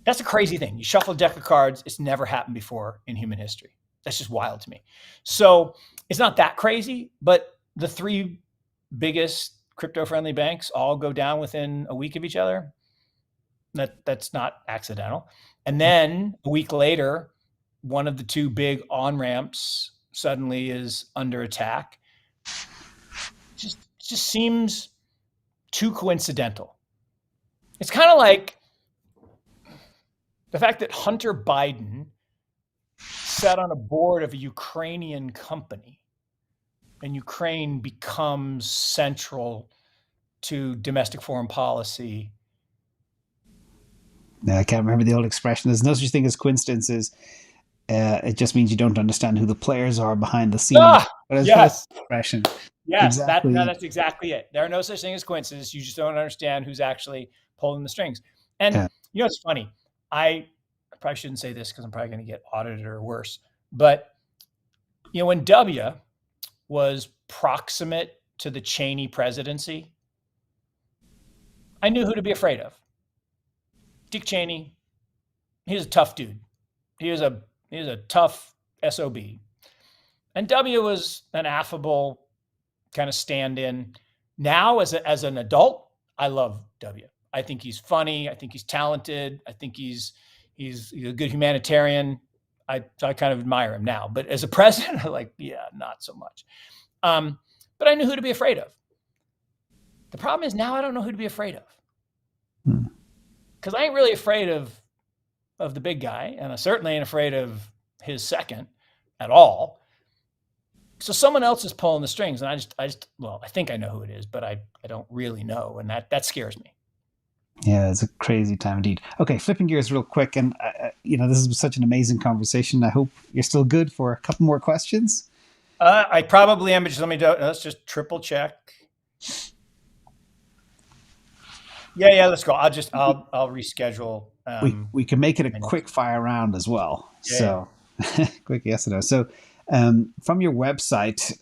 That's a crazy thing. You shuffle a deck of cards, it's never happened before in human history. That's just wild to me. So it's not that crazy, but the 3 biggest crypto-friendly banks all go down within a week of each other. That's not accidental. And then a week later, one of the 2 big on-ramps suddenly is under attack. It just seems too coincidental. It's kind of like the fact that Hunter Biden sat on a board of a Ukrainian company and Ukraine becomes central to domestic foreign policy. I can't remember the old expression. There's no such thing as coincidences. It just means you don't understand who the players are behind the scenes. Yes. Expression. Yes, exactly. That's exactly it. There are no such thing as coincidences. You just don't understand who's actually pulling the strings. And it's funny. I probably shouldn't say this because I'm probably going to get audited or worse. But when W was proximate to the Cheney presidency, I knew who to be afraid of. Dick Cheney. He was a tough dude. He was a tough SOB. And W was an affable kind of stand-in. Now, as an adult, I love W. I think he's funny. I think he's talented. I think he's a good humanitarian. I kind of admire him now. But as a president, I'm not so much. But I knew who to be afraid of. The problem is now I don't know who to be afraid of. Because I ain't really afraid of the big guy, and I certainly ain't afraid of his second at all. So someone else is pulling the strings, and I think I know who it is, but I don't really know, and that scares me. Yeah, it's a crazy time indeed. Okay, flipping gears real quick, and this is such an amazing conversation. I hope you're still good for a couple more questions. I probably am, but let's just triple check. Yeah, let's go. I'll reschedule. We can make it a quick fire round as well. Yeah. So quick yes or no. So from your website,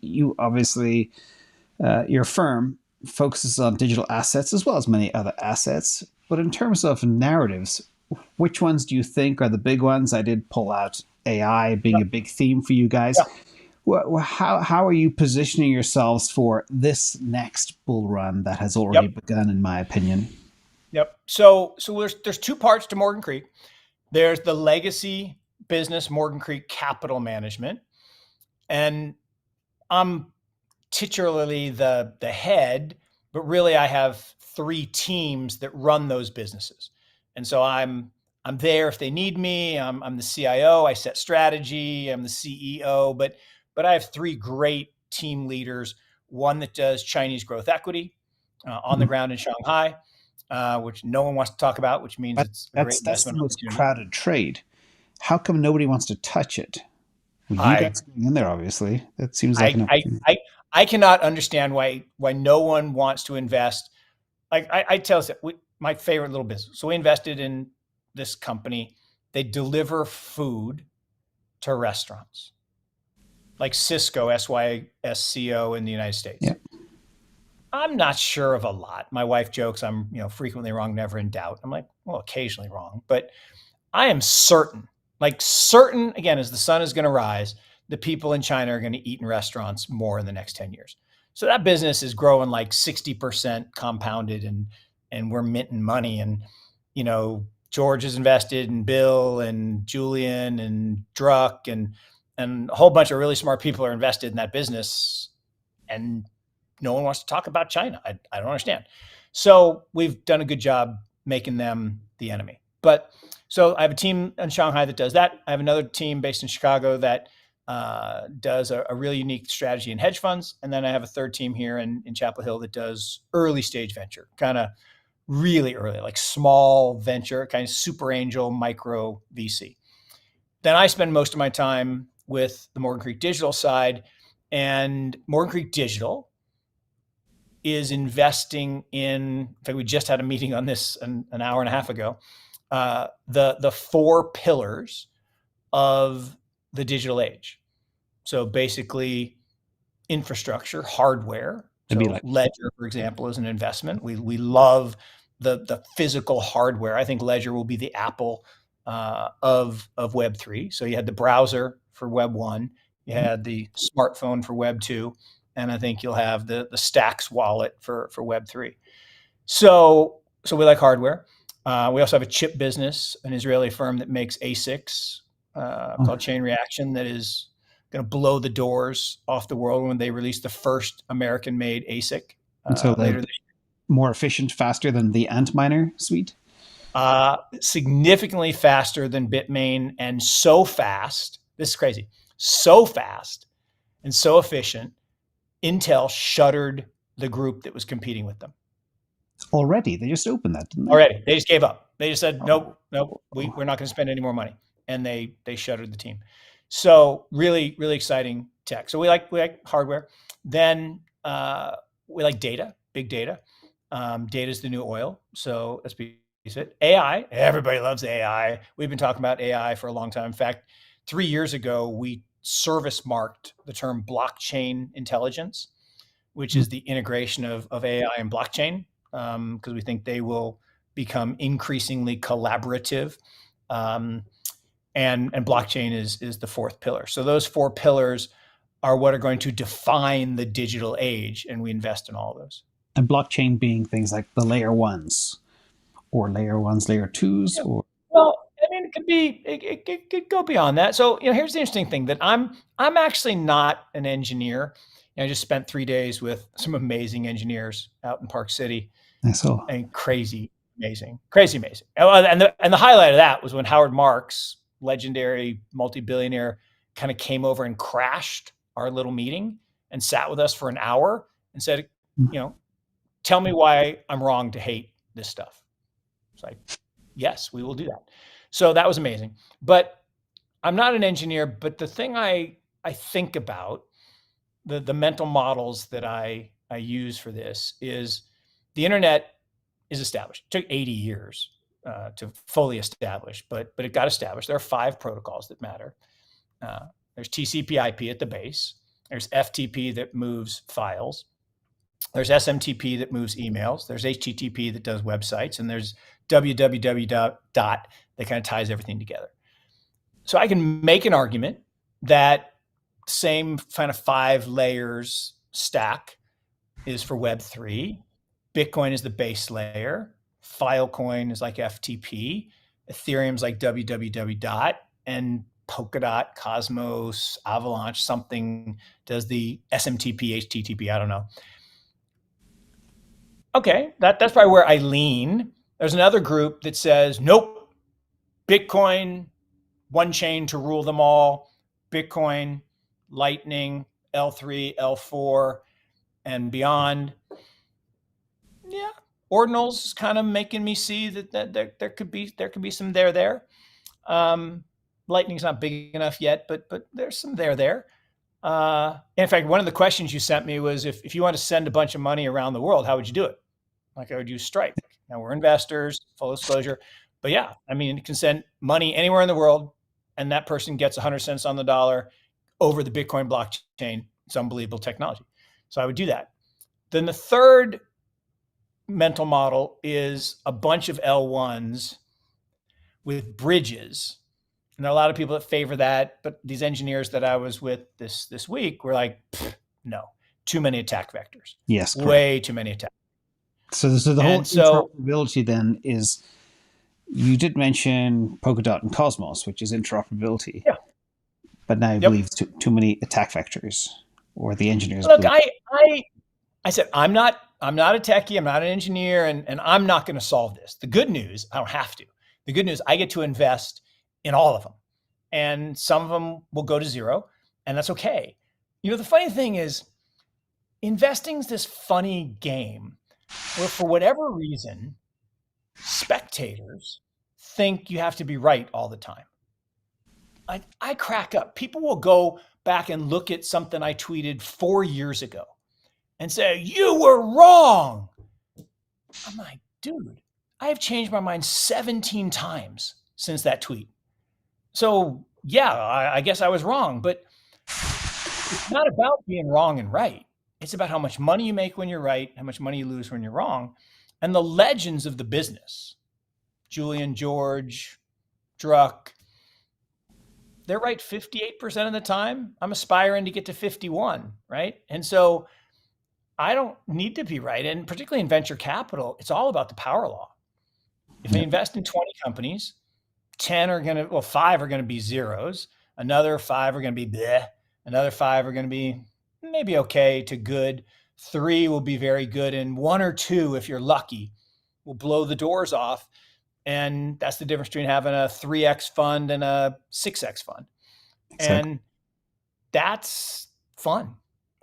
you obviously, your firm focuses on digital assets as well as many other assets. But in terms of narratives, which ones do you think are the big ones? I did pull out AI being a big theme for you guys. Yeah. How are you positioning yourselves for this next bull run that has already begun, in my opinion? Yep. So there's 2 parts to Morgan Creek. There's the legacy business, Morgan Creek Capital Management, and I'm titularly the head, but really I have 3 teams that run those businesses. And so I'm there if they need me. I'm the CIO. I set strategy. I'm the CEO. But I have 3 great team leaders. One that does Chinese growth equity on the ground in Shanghai, which no one wants to talk about, which means But it's a great that's the investment most opportunity. crowded trade. How come nobody wants to touch it? Well, you I guys going in there, obviously. That seems like an I I opportunity. I, I cannot understand why no one wants to invest. Like I tell us that my favorite little business. So we invested in this company. They deliver food to restaurants, like Cisco, SYSCO in the United States. Yeah. I'm not sure of a lot. My wife jokes I'm, frequently wrong, never in doubt. I'm like, well, occasionally wrong, but I am certain, like certain, again, as the sun is going to rise, the people in China are going to eat in restaurants more in the next 10 years. So that business is growing like 60% compounded, and we're minting money. And, George is invested, and Bill and Julian and Druck and a whole bunch of really smart people are invested in that business. And no one wants to talk about China. I don't understand. So we've done a good job making them the enemy. But so I have a team in Shanghai that does that. I have another team based in Chicago that does a really unique strategy in hedge funds. And then I have a third team here in Chapel Hill that does early stage venture, kind of really early, like small venture, kind of super angel, micro VC. Then I spend most of my time with the Morgan Creek Digital side. And Morgan Creek Digital is investing in fact, we just had a meeting on this an hour and a half ago. The 4 pillars of the digital age. So basically, infrastructure, hardware. It'd be So like, Ledger, for example, is an investment. We love the physical hardware. I think Ledger will be the Apple of Web3. So you had the browser for Web1, you had the smartphone for Web2, and I think you'll have the Stacks wallet for Web3. So we like hardware. We also have a chip business, an Israeli firm that makes ASICs called Chain Reaction that is going to blow the doors off the world when they release the first American-made ASIC and so later the this year. more efficient, faster than the Antminer suite. Significantly faster than Bitmain, and so fast. This is crazy. So fast and so efficient. Intel shuttered the group that was competing with them. Already, they just opened that, didn't they? Already, they just gave up. They just said, nope, Oh. we're not going to spend any more money, and they shuttered the team. So really, really exciting tech. So we like hardware. Then we like data, big data. Data is the new oil. So let's be it. AI. Everybody loves AI. We've been talking about AI for a long time. In fact, 3 years ago, we service marked the term blockchain intelligence, which is the integration of AI and blockchain, because we think they will become increasingly collaborative. And blockchain is the 4th pillar. So those 4 pillars are what are going to define the digital age, and we invest in all of those. And blockchain being things like the layer 1s, or layer 1s, layer 2s, Yeah. or Well, I mean, it could be, it could go beyond that. So, here's the interesting thing, that I'm actually not an engineer. I just spent 3 days with some amazing engineers out in Park City, I saw. and crazy amazing. And the highlight of that was when Howard Marks, legendary multi-billionaire, kind of came over and crashed our little meeting and sat with us for an hour and said, tell me why I'm wrong to hate this stuff. It's like, yes, we will do that. So that was amazing. But I'm not an engineer, but the thing I think about, the mental models that I use for this, is the internet is established. It took 80 years to fully establish, but it got established. There are 5 protocols that matter. There's TCP/IP at the base. There's FTP that moves files. There's SMTP that moves emails. There's HTTP that does websites, and there's www that kind of ties everything together. So I can make an argument that same kind of 5 layers stack is for Web3. Bitcoin is the base layer. Filecoin is like FTP. Ethereum's like www, and Polkadot, Cosmos, Avalanche, something does the SMTP, HTTP, I don't know. Okay, that's probably where I lean. There's another group that says, nope, Bitcoin, one chain to rule them all, Bitcoin, Lightning, L3, L4, and beyond. Yeah, ordinals kind of making me see that there could be some there. Lightning's not big enough yet, but there's some there. In fact, one of the questions you sent me was if you want to send a bunch of money around the world, how would you do it? Like I would use Stripe. Now we're investors, full disclosure, but yeah, I mean, you can send money anywhere in the world, and that person gets 100 cents on the dollar over the Bitcoin blockchain. It's unbelievable technology. So I would do that. Then the third mental model is a bunch of L1s with bridges. And there are a lot of people that favor that, but these engineers that I was with this week were like, no, too many attack vectors. Yes, correct. Way too many attack. So the whole interoperability then is, you did mention Polkadot and Cosmos, which is interoperability. Yeah. But now you believe too many attack vectors, or the engineers. Look, I said, I'm not a techie, I'm not an engineer, and I'm not going to solve this. The good news, I don't have to. The good news, I get to invest in all of them. And some of them will go to zero, and that's okay. You know, the funny thing is, investing is this funny game where, for whatever reason, spectators think you have to be right all the time. I crack up. People will go back and look at something I tweeted 4 years ago and say, you were wrong. I'm like, dude, I have changed my mind 17 times since that tweet. So yeah, I guess I was wrong, but it's not about being wrong and right. It's about how much money you make when you're right, how much money you lose when you're wrong, and the legends of the business. Julian George, Druck, they're right 58% of the time. I'm aspiring to get to 51, right? And so I don't need to be right. And particularly in venture capital, it's all about the power law. If I invest in 20 companies, 5 are going to be zeros. Another 5 are going to be bleh. Another 5 are going to be maybe okay to good. 3 will be very good. And 1 or 2, if you're lucky, will blow the doors off. And that's the difference between having a 3X fund and a 6X fund. Exactly. And that's fun.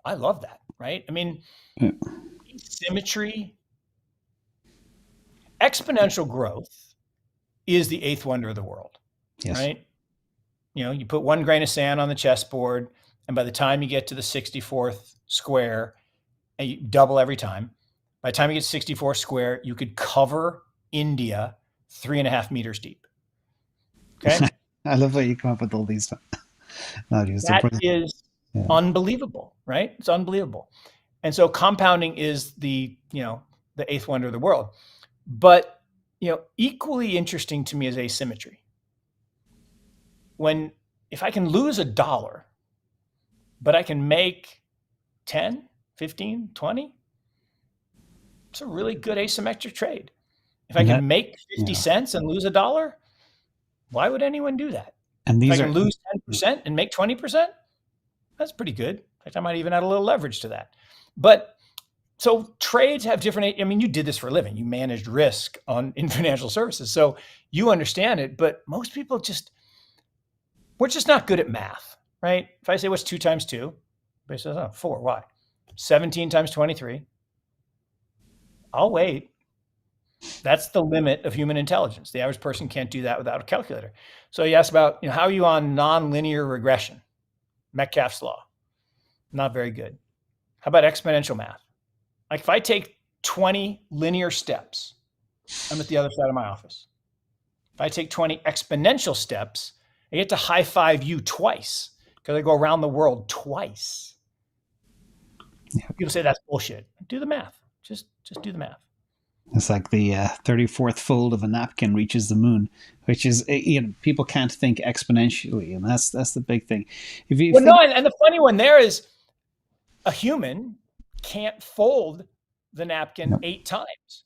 I love that, right? I mean, Asymmetry, exponential growth is the 8th wonder of the world, right? You know, you put 1 grain of sand on the chessboard, and by the time you get to the 64th square, and you double every time, by the time you get 64 square, you could cover India 3.5 meters deep. Okay. I love that you come up with all these. That is unbelievable, right? It's unbelievable. And so compounding is the 8th wonder of the world. But, equally interesting to me is asymmetry. If I can lose $1, but I can make 10, 15, 20, it's a really good asymmetric trade. If I can make 50 cents and lose $1, why would anyone do that? And if I can lose 10% and make 20%, that's pretty good. In fact, I might even add a little leverage to that. But so trades have different, you did this for a living. You managed risk in financial services. So you understand it, but most people we're just not good at math, right? If I say, what's 2 times 2? Everybody says, 4. Why? 17 times 23. I'll wait. That's the limit of human intelligence. The average person can't do that without a calculator. So you asked about, how are you on nonlinear regression? Metcalfe's law. Not very good. How about exponential math? Like if I take 20 linear steps, I'm at the other side of my office. If I take 20 exponential steps, I get to high five you twice because I go around the world twice. People say that's bullshit. Do the math. Just do the math. It's like the 34th fold of a napkin reaches the moon, which is, people can't think exponentially. And that's the big thing. And the funny one there is a human can't fold the napkin 8 times.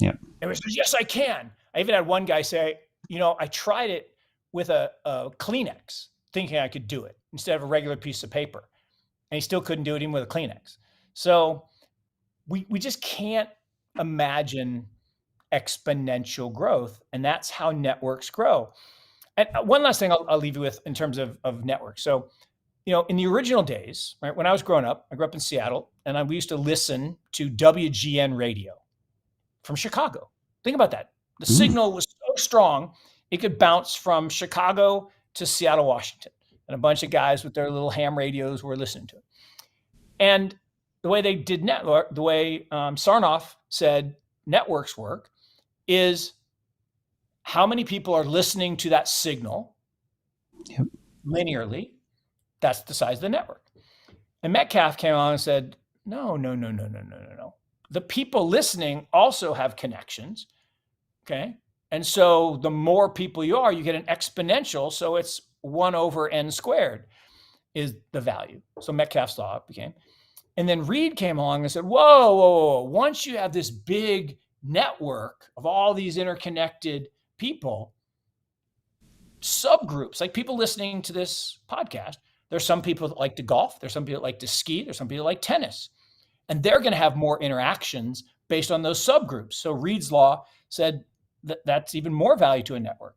Yeah. And it says, yes, I can. I even had one guy say, I tried it with a Kleenex. thinking I could do it instead of a regular piece of paper. And he still couldn't do it even with a Kleenex. So we just can't imagine exponential growth. And that's how networks grow. And one last thing I'll leave you with in terms of networks. So, in the original days, right, when I was growing up, I grew up in Seattle, and we used to listen to WGN radio from Chicago. Think about that. The signal was so strong, it could bounce from Chicago to Seattle, Washington. And a bunch of guys with their little ham radios were listening to it. And the way they did network, the way Sarnoff said networks work is how many people are listening to that signal linearly. That's the size of the network. And Metcalfe came on and said, no. The people listening also have connections, okay? And so the more people you are, you get an exponential. So it's 1 over n squared is the value. So Metcalfe's law became. And then Reed came along and said, whoa. Once you have this big network of all these interconnected people, subgroups, like people listening to this podcast, there's some people that like to golf. There's some people that like to ski. There's some people that like tennis. And they're going to have more interactions based on those subgroups. So Reed's law said that that's even more value to a network.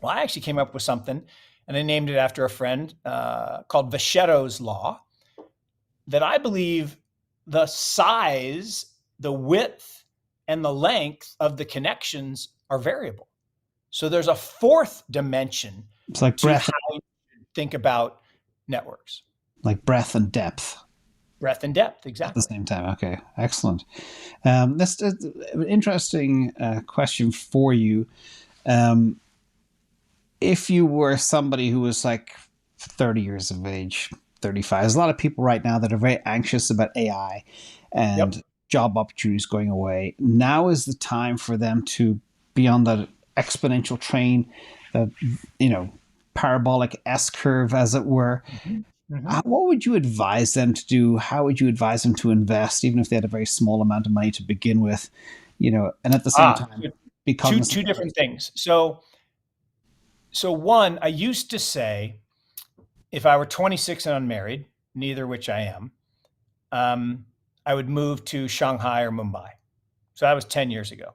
Well, I actually came up with something, and I named it after a friend called Vechetto's law, that I believe the size, the width, and the length of the connections are variable. So there's a fourth dimension. It's like breadth. How you think about networks. Like breadth and depth. Breadth and depth, exactly. At the same time. Okay, excellent. That's an interesting question for you. If you were somebody who was like 30 years of age, 35, there's a lot of people right now that are very anxious about AI and job opportunities going away. Now is the time for them to be on that exponential train, the parabolic S curve, as it were. What would you advise them to do? How would you advise them to invest, even if they had a very small amount of money to begin with? And at the same time, because two different things. So one, I used to say, if I were 26 and unmarried, neither which I am, I would move to Shanghai or Mumbai. So that was 10 years ago.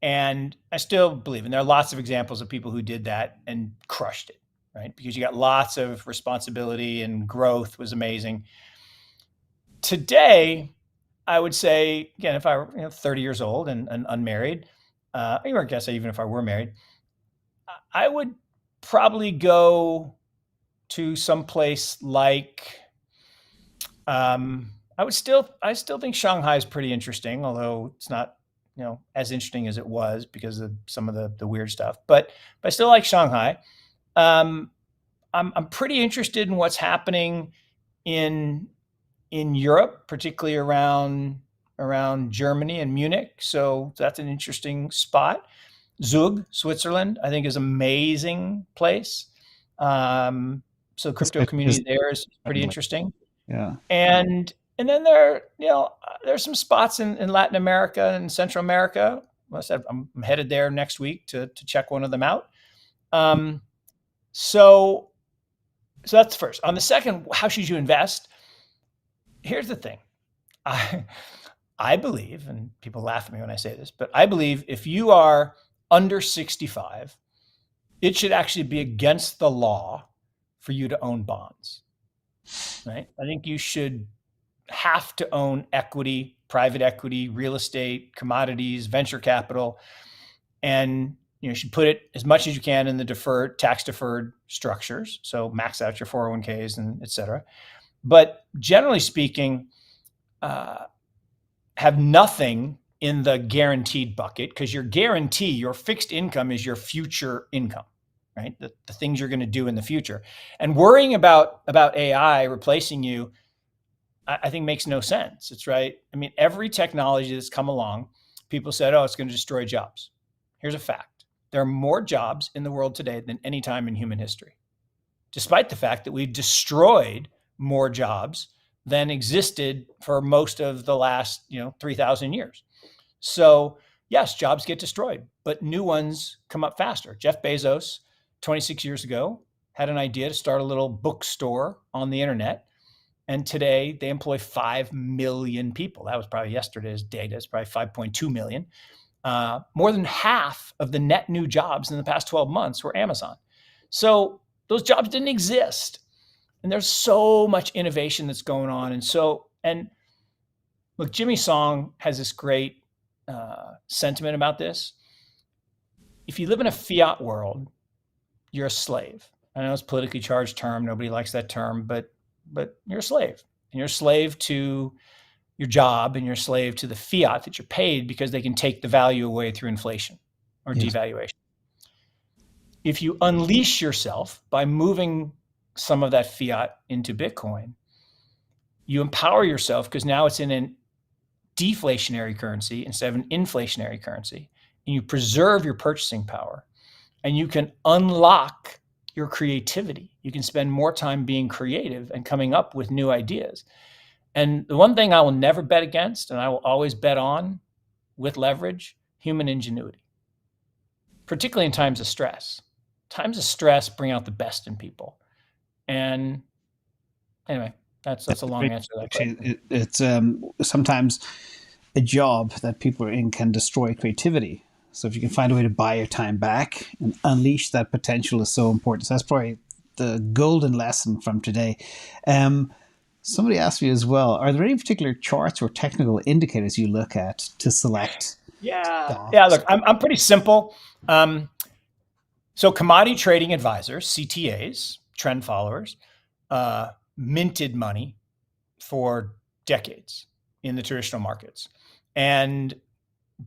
And I still believe, and there are lots of examples of people who did that and crushed it, right? Because you got lots of responsibility and growth was amazing. Today, I would say, again, if I were 30 years old and unmarried, or I guess even if I were married, I would probably go to some place like, I still think Shanghai is pretty interesting, although it's not, as interesting as it was because of some of the weird stuff, but I still like Shanghai. I'm pretty interested in what's happening in Europe, particularly around Germany and Munich. So that's an interesting spot. Zug, Switzerland, I think is an amazing place. So the crypto community there is pretty interesting. Yeah. And then there's some spots in Latin America and Central America. Like I said, I'm headed there next week to check one of them out. So that's the first. On the second, how should you invest? Here's the thing. I believe, and people laugh at me when I say this, but I believe if you are under 65, it should actually be against the law for you to own bonds, right? I think you should have to own equity, private equity, real estate, commodities, venture capital, and you should put it as much as you can in the tax deferred structures. So max out your 401ks and et cetera. But generally speaking, have nothing in the guaranteed bucket, because your fixed income is your future income, right? The things you're going to do in the future. And worrying about AI replacing you, I think makes no sense. It's right. I mean, every technology that's come along, people said, oh, it's going to destroy jobs. Here's a fact. There are more jobs in the world today than any time in human history, despite the fact that we've destroyed more jobs than existed for most of the last, 3,000 years. So yes, jobs get destroyed, but new ones come up faster. Jeff Bezos, 26 years ago, had an idea to start a little bookstore on the internet. And today they employ 5 million people. That was probably yesterday's data. It's probably 5.2 million. More than half of the net new jobs in the past 12 months were Amazon. So those jobs didn't exist. And there's so much innovation that's going on. And look, Jimmy Song has this great sentiment about this. If you live in a fiat world, you're a slave. I know it's a politically charged term. Nobody likes that term, but you're a slave. And you're a slave to your job, and you're a slave to the fiat that you're paid because they can take the value away through inflation or devaluation. If you unleash yourself by moving some of that fiat into Bitcoin, you empower yourself because now it's in a deflationary currency instead of an inflationary currency, and you preserve your purchasing power, and you can unlock your creativity. You can spend more time being creative and coming up with new ideas. And the one thing I will never bet against, and I will always bet on with leverage, human ingenuity, particularly in times of stress. Times of stress bring out the best in people. And anyway, that's a long answer to that question. Actually, it's sometimes a job that people are in can destroy creativity. So if you can find a way to buy your time back and unleash that potential is so important. So that's probably the golden lesson from today. Somebody asked me as well, are there any particular charts or technical indicators you look at to select? Yeah, look, I'm pretty simple. So commodity trading advisors, CTAs, trend followers, minted money for decades in the traditional markets and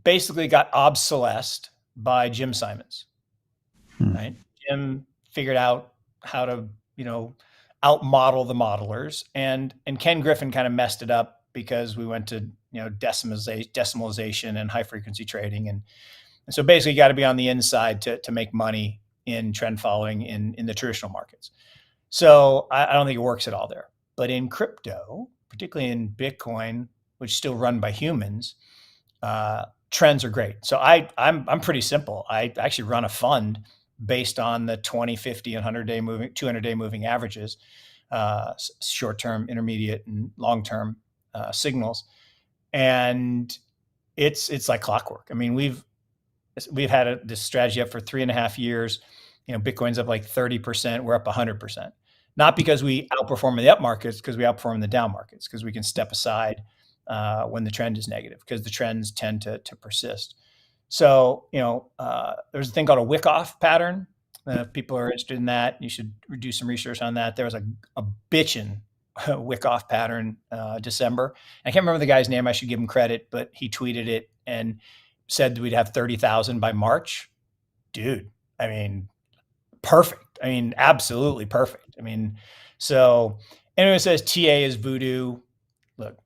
basically got obsolesced by Jim Simons, right? Jim figured out how to, outmodel the modelers, and Ken Griffin kind of messed it up because we went to, decimalization and high frequency trading. And so basically you got to be on the inside to make money in trend following in the traditional markets. So I don't think it works at all there. But in crypto, particularly in Bitcoin, which is still run by humans, trends are great. So I'm pretty simple. I actually run a fund based on the 20, 50, and 100-day moving, 200-day moving averages, short-term, intermediate, and long-term signals. And it's like clockwork. I mean, we've had this strategy up for 3.5 years. Bitcoin's up like 30%. We're up 100%. Not because we outperform in the up markets, because we outperform in the down markets, because we can step aside when the trend is negative, because the trends tend to persist. So, there's a thing called a Wyckoff pattern. If people are interested in that, you should do some research on that. There was a bitchin' Wyckoff pattern December. I can't remember the guy's name. I should give him credit, but he tweeted it and said that we'd have 30,000 by March. Dude, I mean, perfect. I mean, absolutely perfect. I mean, so anyone says TA is voodoo. Look,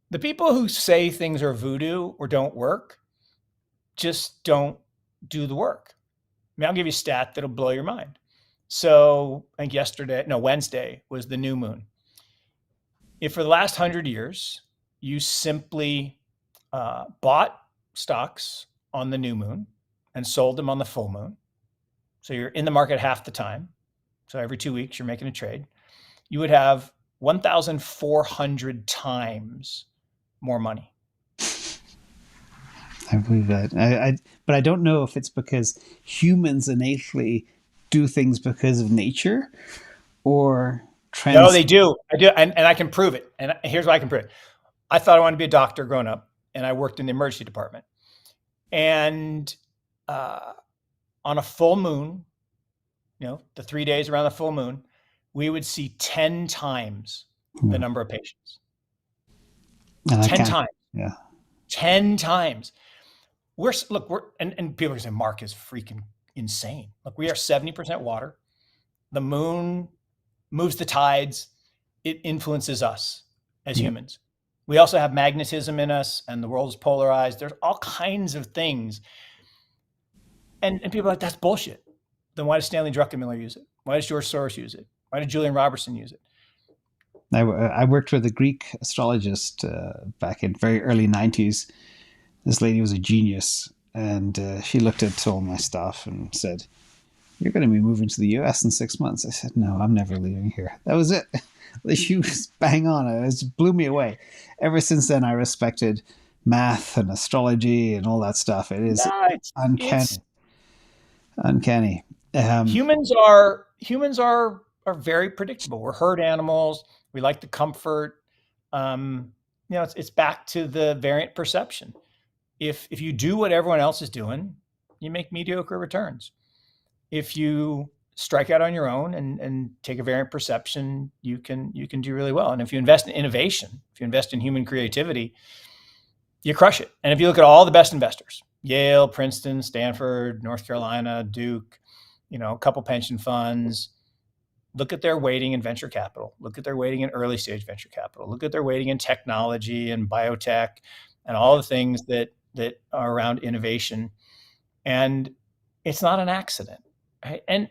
the people who say things are voodoo or don't work just don't do the work. I mean, I'll give you a stat that'll blow your mind. So I think Wednesday was the new moon. If for the last 100 years, you simply bought stocks on the new moon and sold them on the full moon, so you're in the market half the time, so every 2 weeks you're making a trade, you would have 1,400 times more money. I believe that. But I don't know if it's because humans innately do things because of nature or trends. No, they do. I do. And I can prove it. And here's why I can prove it. I thought I wanted to be a doctor growing up, and I worked in the emergency department. And on a full moon, the 3 days around the full moon, we would see 10 times the number of patients. 10 times. Yeah. 10 times. And people are saying Mark is freaking insane. Look, we are 70% water. The moon moves the tides. It influences us as humans. We also have magnetism in us, and the world is polarized. There's all kinds of things. And people are like, that's bullshit. Then why does Stanley Druckenmiller use it? Why does George Soros use it? Why did Julian Robertson use it? I worked with a Greek astrologist back in very early 90s. This lady was a genius, and she looked at all my stuff and said, you're going to be moving to the US in 6 months. I said, no, I'm never leaving here. That was it. She was bang on. It blew me away. Ever since then, I respected math and astrology and all that stuff. It is No, it's uncanny. Uncanny. humans are very predictable. We're herd animals. We like the comfort. It's back to the variant perception. If you do what everyone else is doing, you make mediocre returns. If you strike out on your own and take a variant perception, you can do really well. And if you invest in innovation, if you invest in human creativity, you crush it. And if you look at all the best investors, Yale, Princeton, Stanford, North Carolina, Duke, a couple pension funds, look at their weighting in venture capital, look at their weighting in early stage venture capital, look at their weighting in technology and biotech and all the things that are around innovation. And it's not an accident, right? And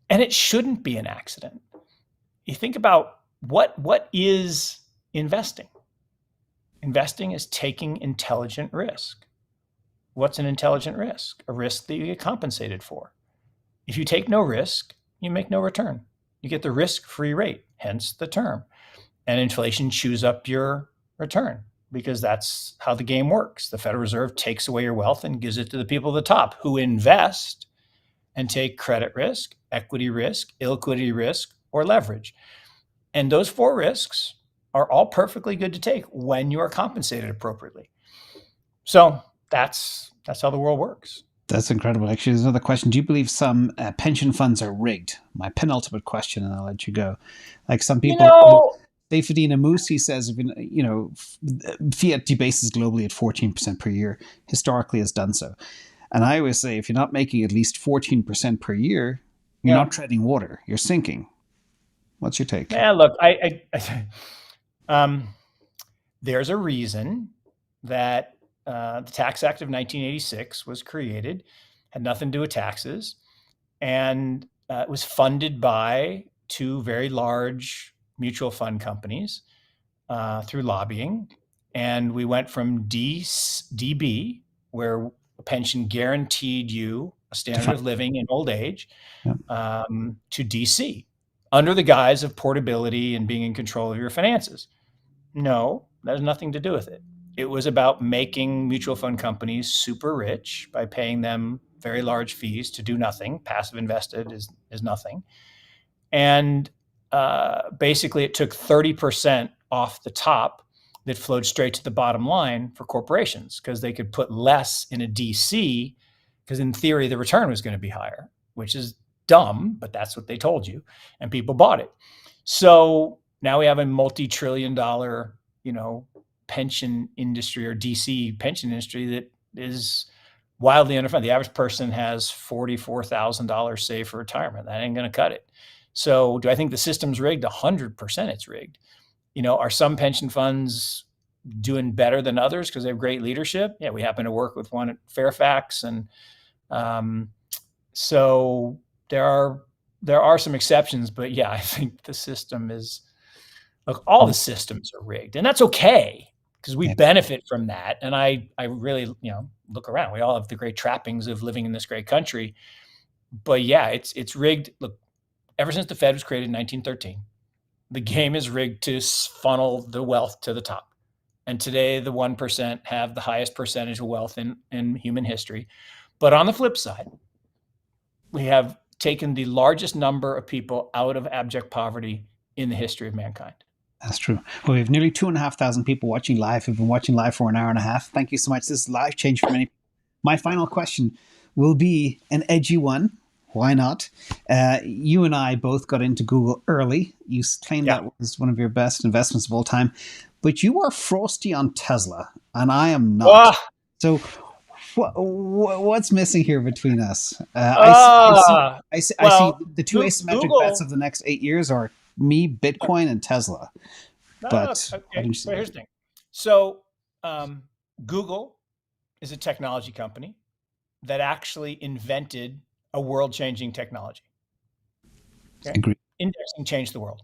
it shouldn't be an accident. You think about what is investing? Investing is taking intelligent risk. What's an intelligent risk? A risk that you get compensated for. If you take no risk, you make no return. You get the risk-free rate, hence the term. And inflation chews up your return because that's how the game works. The Federal Reserve takes away your wealth and gives it to the people at the top who invest and take credit risk, equity risk, illiquidity risk, or leverage. And those 4 risks are all perfectly good to take when you are compensated appropriately. So that's how the world works. That's incredible. Actually, there's another question. Do you believe some pension funds are rigged? My penultimate question, and I'll let you go. Like some people, Safedina Musi says, fiat debases globally at 14% per year, historically has done so. And I always say, if you're not making at least 14% per year, you're not treading water. You're sinking. What's your take? Yeah, look, there's a reason that the Tax Act of 1986 was created, had nothing to do with taxes, and it was funded by 2 very large mutual fund companies through lobbying. And we went from DB, where a pension guaranteed you a standard of living in old age, to DC, under the guise of portability and being in control of your finances. No, that has nothing to do with it. It was about making mutual fund companies super rich by paying them very large fees to do nothing. Passive invested is nothing. And basically it took 30% off the top that flowed straight to the bottom line for corporations because they could put less in a DC because in theory the return was going to be higher, which is dumb, but that's what they told you. And people bought it. So now we have a multi-trillion-dollar, pension industry or DC pension industry that is wildly underfunded. The average person has $44,000 saved for retirement. That ain't going to cut it. So do I think the system's rigged? 100% it's rigged. Are some pension funds doing better than others because they have great leadership? Yeah, we happen to work with one at Fairfax. And so there are some exceptions, but yeah, I think the system is, look, all the systems are rigged, and that's okay because we benefit from that. And I really, look around. We all have the great trappings of living in this great country. But yeah, it's rigged. Look, ever since the Fed was created in 1913, the game is rigged to funnel the wealth to the top. And today, the 1% have the highest percentage of wealth in human history. But on the flip side, we have taken the largest number of people out of abject poverty in the history of mankind. That's true. Well, we have nearly 2,500 people watching live who've been watching live for an hour and a half. Thank you so much. This is live change for many people. My final question will be an edgy one. Why not? You and I both got into Google early. You claimed that was one of your best investments of all time. But you are frosty on Tesla, and I am not. So what's missing here between us? I see the 2 asymmetric bets of the next 8 years are me, Bitcoin, and Tesla. But here's the thing. So Google is a technology company that actually invented a world-changing technology. Okay? Agreed. Indexing changed the world.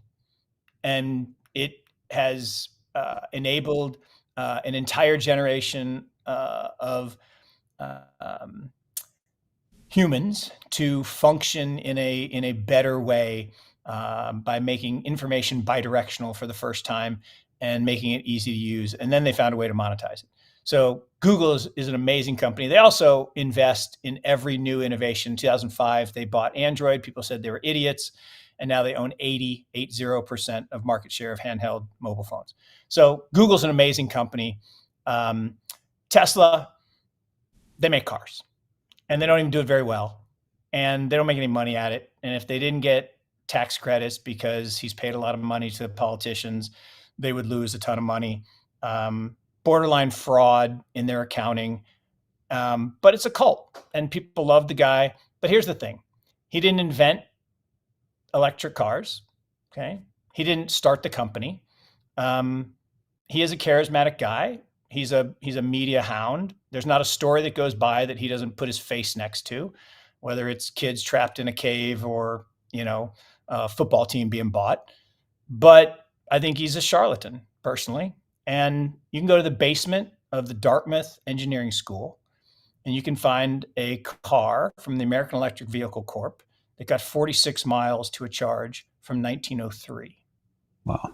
And it has enabled an entire generation of humans to function in a better way by making information bidirectional for the first time and making it easy to use. And then they found a way to monetize it. So Google is an amazing company. They also invest in every new innovation. In 2005, they bought Android. People said they were idiots. And now they own 80% of market share of handheld mobile phones. So Google's an amazing company. Tesla, they make cars. And they don't even do it very well. And they don't make any money at it. And if they didn't get tax credits because he's paid a lot of money to the politicians, they would lose a ton of money. Borderline fraud in their accounting. But it's a cult and people love the guy. But here's the thing. He didn't invent electric cars. Okay. He didn't start the company. He is a charismatic guy. He's a media hound. There's not a story that goes by that he doesn't put his face next to, whether it's kids trapped in a cave or, a football team being bought. But I think he's a charlatan personally. And you can go to the basement of the Dartmouth Engineering School and you can find a car from the American Electric Vehicle Corp that got 46 miles to a charge from 1903. Wow.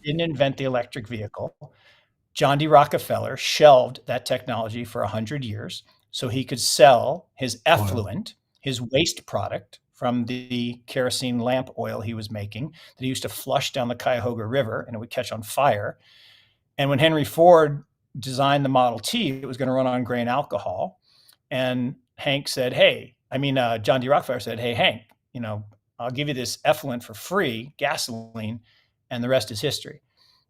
He didn't invent the electric vehicle. John D. Rockefeller shelved that technology for 100 years so he could sell his effluent, his waste product from the kerosene lamp oil he was making that he used to flush down the Cuyahoga River and it would catch on fire. And when Henry Ford designed the Model T, it was going to run on grain alcohol. And John D. Rockefeller said, hey, Hank, I'll give you this effluent for free, gasoline, and the rest is history.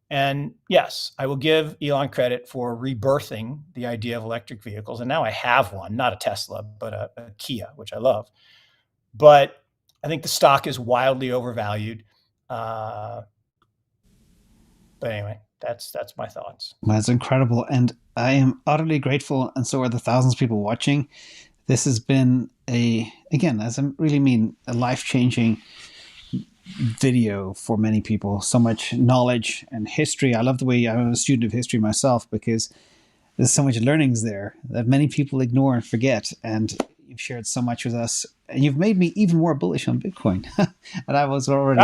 And yes, I will give Elon credit for rebirthing the idea of electric vehicles. And now I have one, not a Tesla, but a Kia, which I love. But I think the stock is wildly overvalued. But anyway, that's my thoughts. That's incredible. And I am utterly grateful. And so are the thousands of people watching. This has been a life-changing video for many people. So much knowledge and history. I love the way I'm a student of history myself because there's so much learnings there that many people ignore and forget. And you've shared so much with us. And you've made me even more bullish on Bitcoin. And I was already...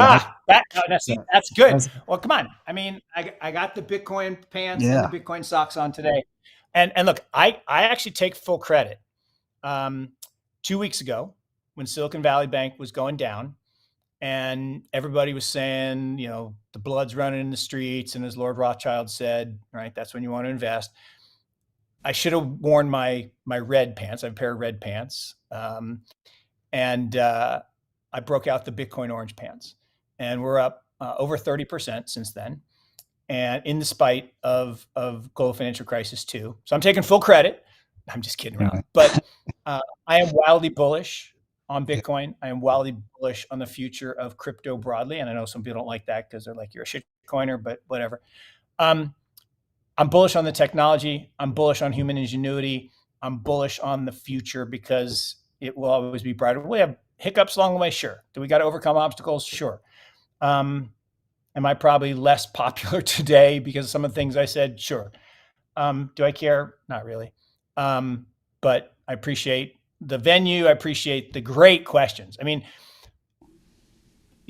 That's good. Well, come on. I mean, I got the Bitcoin pants and the Bitcoin socks on today. And look, I actually take full credit. 2 weeks ago, when Silicon Valley Bank was going down, and everybody was saying, the blood's running in the streets, and as Lord Rothschild said, right, that's when you want to invest. I should have worn my red pants. I have a pair of red pants, and I broke out the Bitcoin orange pants, and we're up over 30% since then, and in the spite of global financial crisis too. So I'm taking full credit. I'm just kidding around, but I am wildly bullish on Bitcoin. I am wildly bullish on the future of crypto broadly. And I know some people don't like that because they're like, you're a shit coiner, but whatever. I'm bullish on the technology. I'm bullish on human ingenuity. I'm bullish on the future because it will always be brighter. We have hiccups along the way, sure. Do we got to overcome obstacles? Sure. Am I probably less popular today because of some of the things I said? Sure. Do I care? Not really. But I appreciate the venue. I appreciate the great questions. I mean,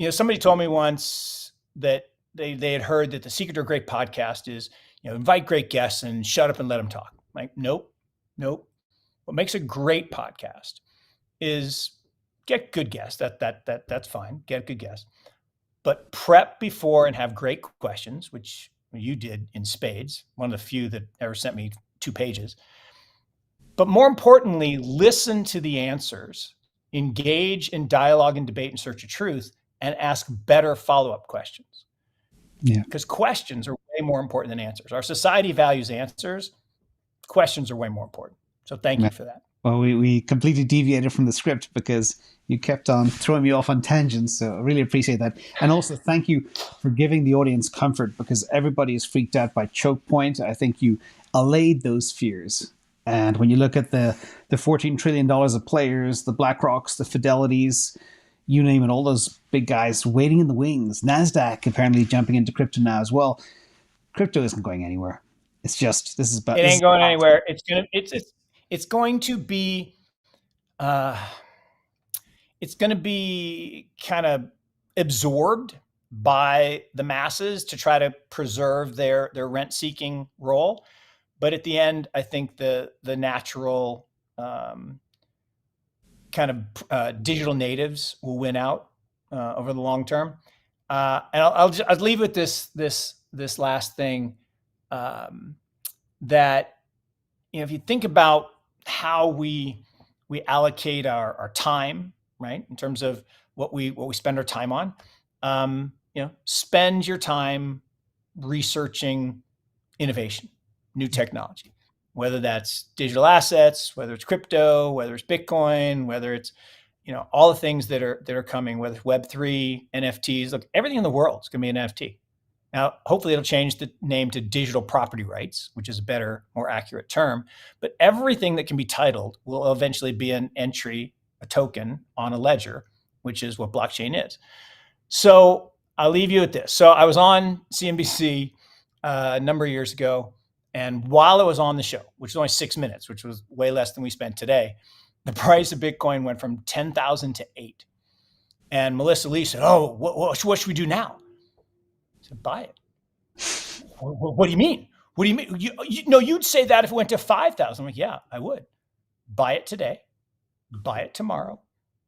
somebody told me once that they had heard that the secret to a great podcast is, invite great guests and shut up and let them talk. Like, nope. What makes a great podcast is get good guests. That's fine. Get good guests, but prep before and have great questions, which you did in spades. One of the few that ever sent me 2 pages. But more importantly, listen to the answers, engage in dialogue and debate in search of truth, and ask better follow-up questions. Yeah. Because questions are way more important than answers. Our society values answers. Questions are way more important. So thank you for that. Well, we completely deviated from the script because you kept on throwing me off on tangents. So I really appreciate that. And also thank you for giving the audience comfort because everybody is freaked out by Chokepoint. I think you allayed those fears. And when you look at the $14 trillion of players, the BlackRocks, the Fidelities, you name it, all those big guys waiting in the wings. NASDAQ apparently jumping into crypto now as well. Crypto isn't going anywhere. It's just, this is about... It ain't going anywhere. It's going to be it's going to be kind of absorbed by the masses to try to preserve their rent-seeking role. But at the end, I think the natural kind of digital natives will win out over the long term. And I'll leave with this last thing, that if you think about how we allocate our time, right, in terms of what we spend our time on, spend your time researching innovation, new technology, whether that's digital assets, whether it's crypto, whether it's Bitcoin, whether it's all the things that are coming, whether it's Web3, NFTs. Look, everything in the world is going to be an NFT. Now, hopefully it'll change the name to digital property rights, which is a better, more accurate term. But everything that can be titled will eventually be an entry, a token on a ledger, which is what blockchain is. So I'll leave you at this. So I was on CNBC a number of years ago, and while I was on the show, which was only 6 minutes, which was way less than we spent today, the price of Bitcoin went from 10,000 to 8. And Melissa Lee said, "Oh, what should we do now?" I said, "Buy it." What do you mean? What do you mean? You'd say that if it went to 5,000. I'm like, yeah, I would. Buy it today. Buy it tomorrow.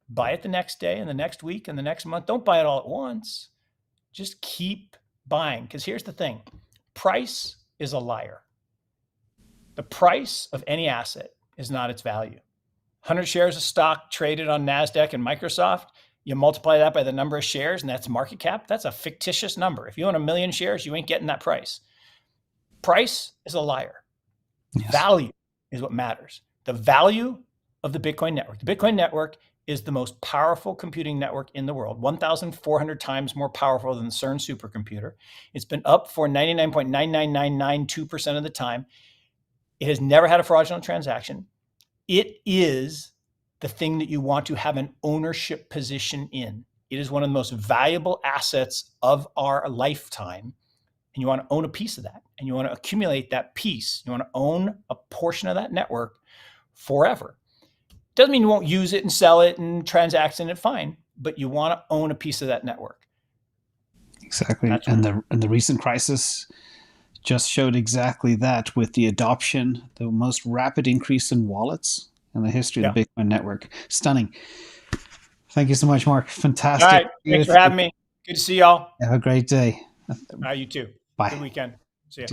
Buy it the next day and the next week and the next month. Don't buy it all at once. Just keep buying. Because here's the thing. Price is a liar. The price of any asset is not its value. 100 shares of stock traded on NASDAQ and Microsoft, you multiply that by the number of shares, and that's market cap. That's a fictitious number. If you own 1 million shares, you ain't getting that price. Price is a liar. Yes. Value is what matters. The value of the Bitcoin network. The Bitcoin network is the most powerful computing network in the world, 1,400 times more powerful than the CERN supercomputer. It's been up for 99.99992% of the time. It has never had a fraudulent transaction. It is the thing that you want to have an ownership position in. It is one of the most valuable assets of our lifetime. And you want to own a piece of that. And you want to accumulate that piece. You want to own a portion of that network forever. Doesn't mean you won't use it and sell it and transact in it, fine. But you want to own a piece of that network. Exactly. And the recent crisis just showed exactly that, with the adoption, the most rapid increase in wallets in the history of the Bitcoin network. Stunning. Thank you so much, Mark. Fantastic. All right. Thanks for having me. Good to see y'all. Have a great day. You too. Bye. Good weekend. See ya.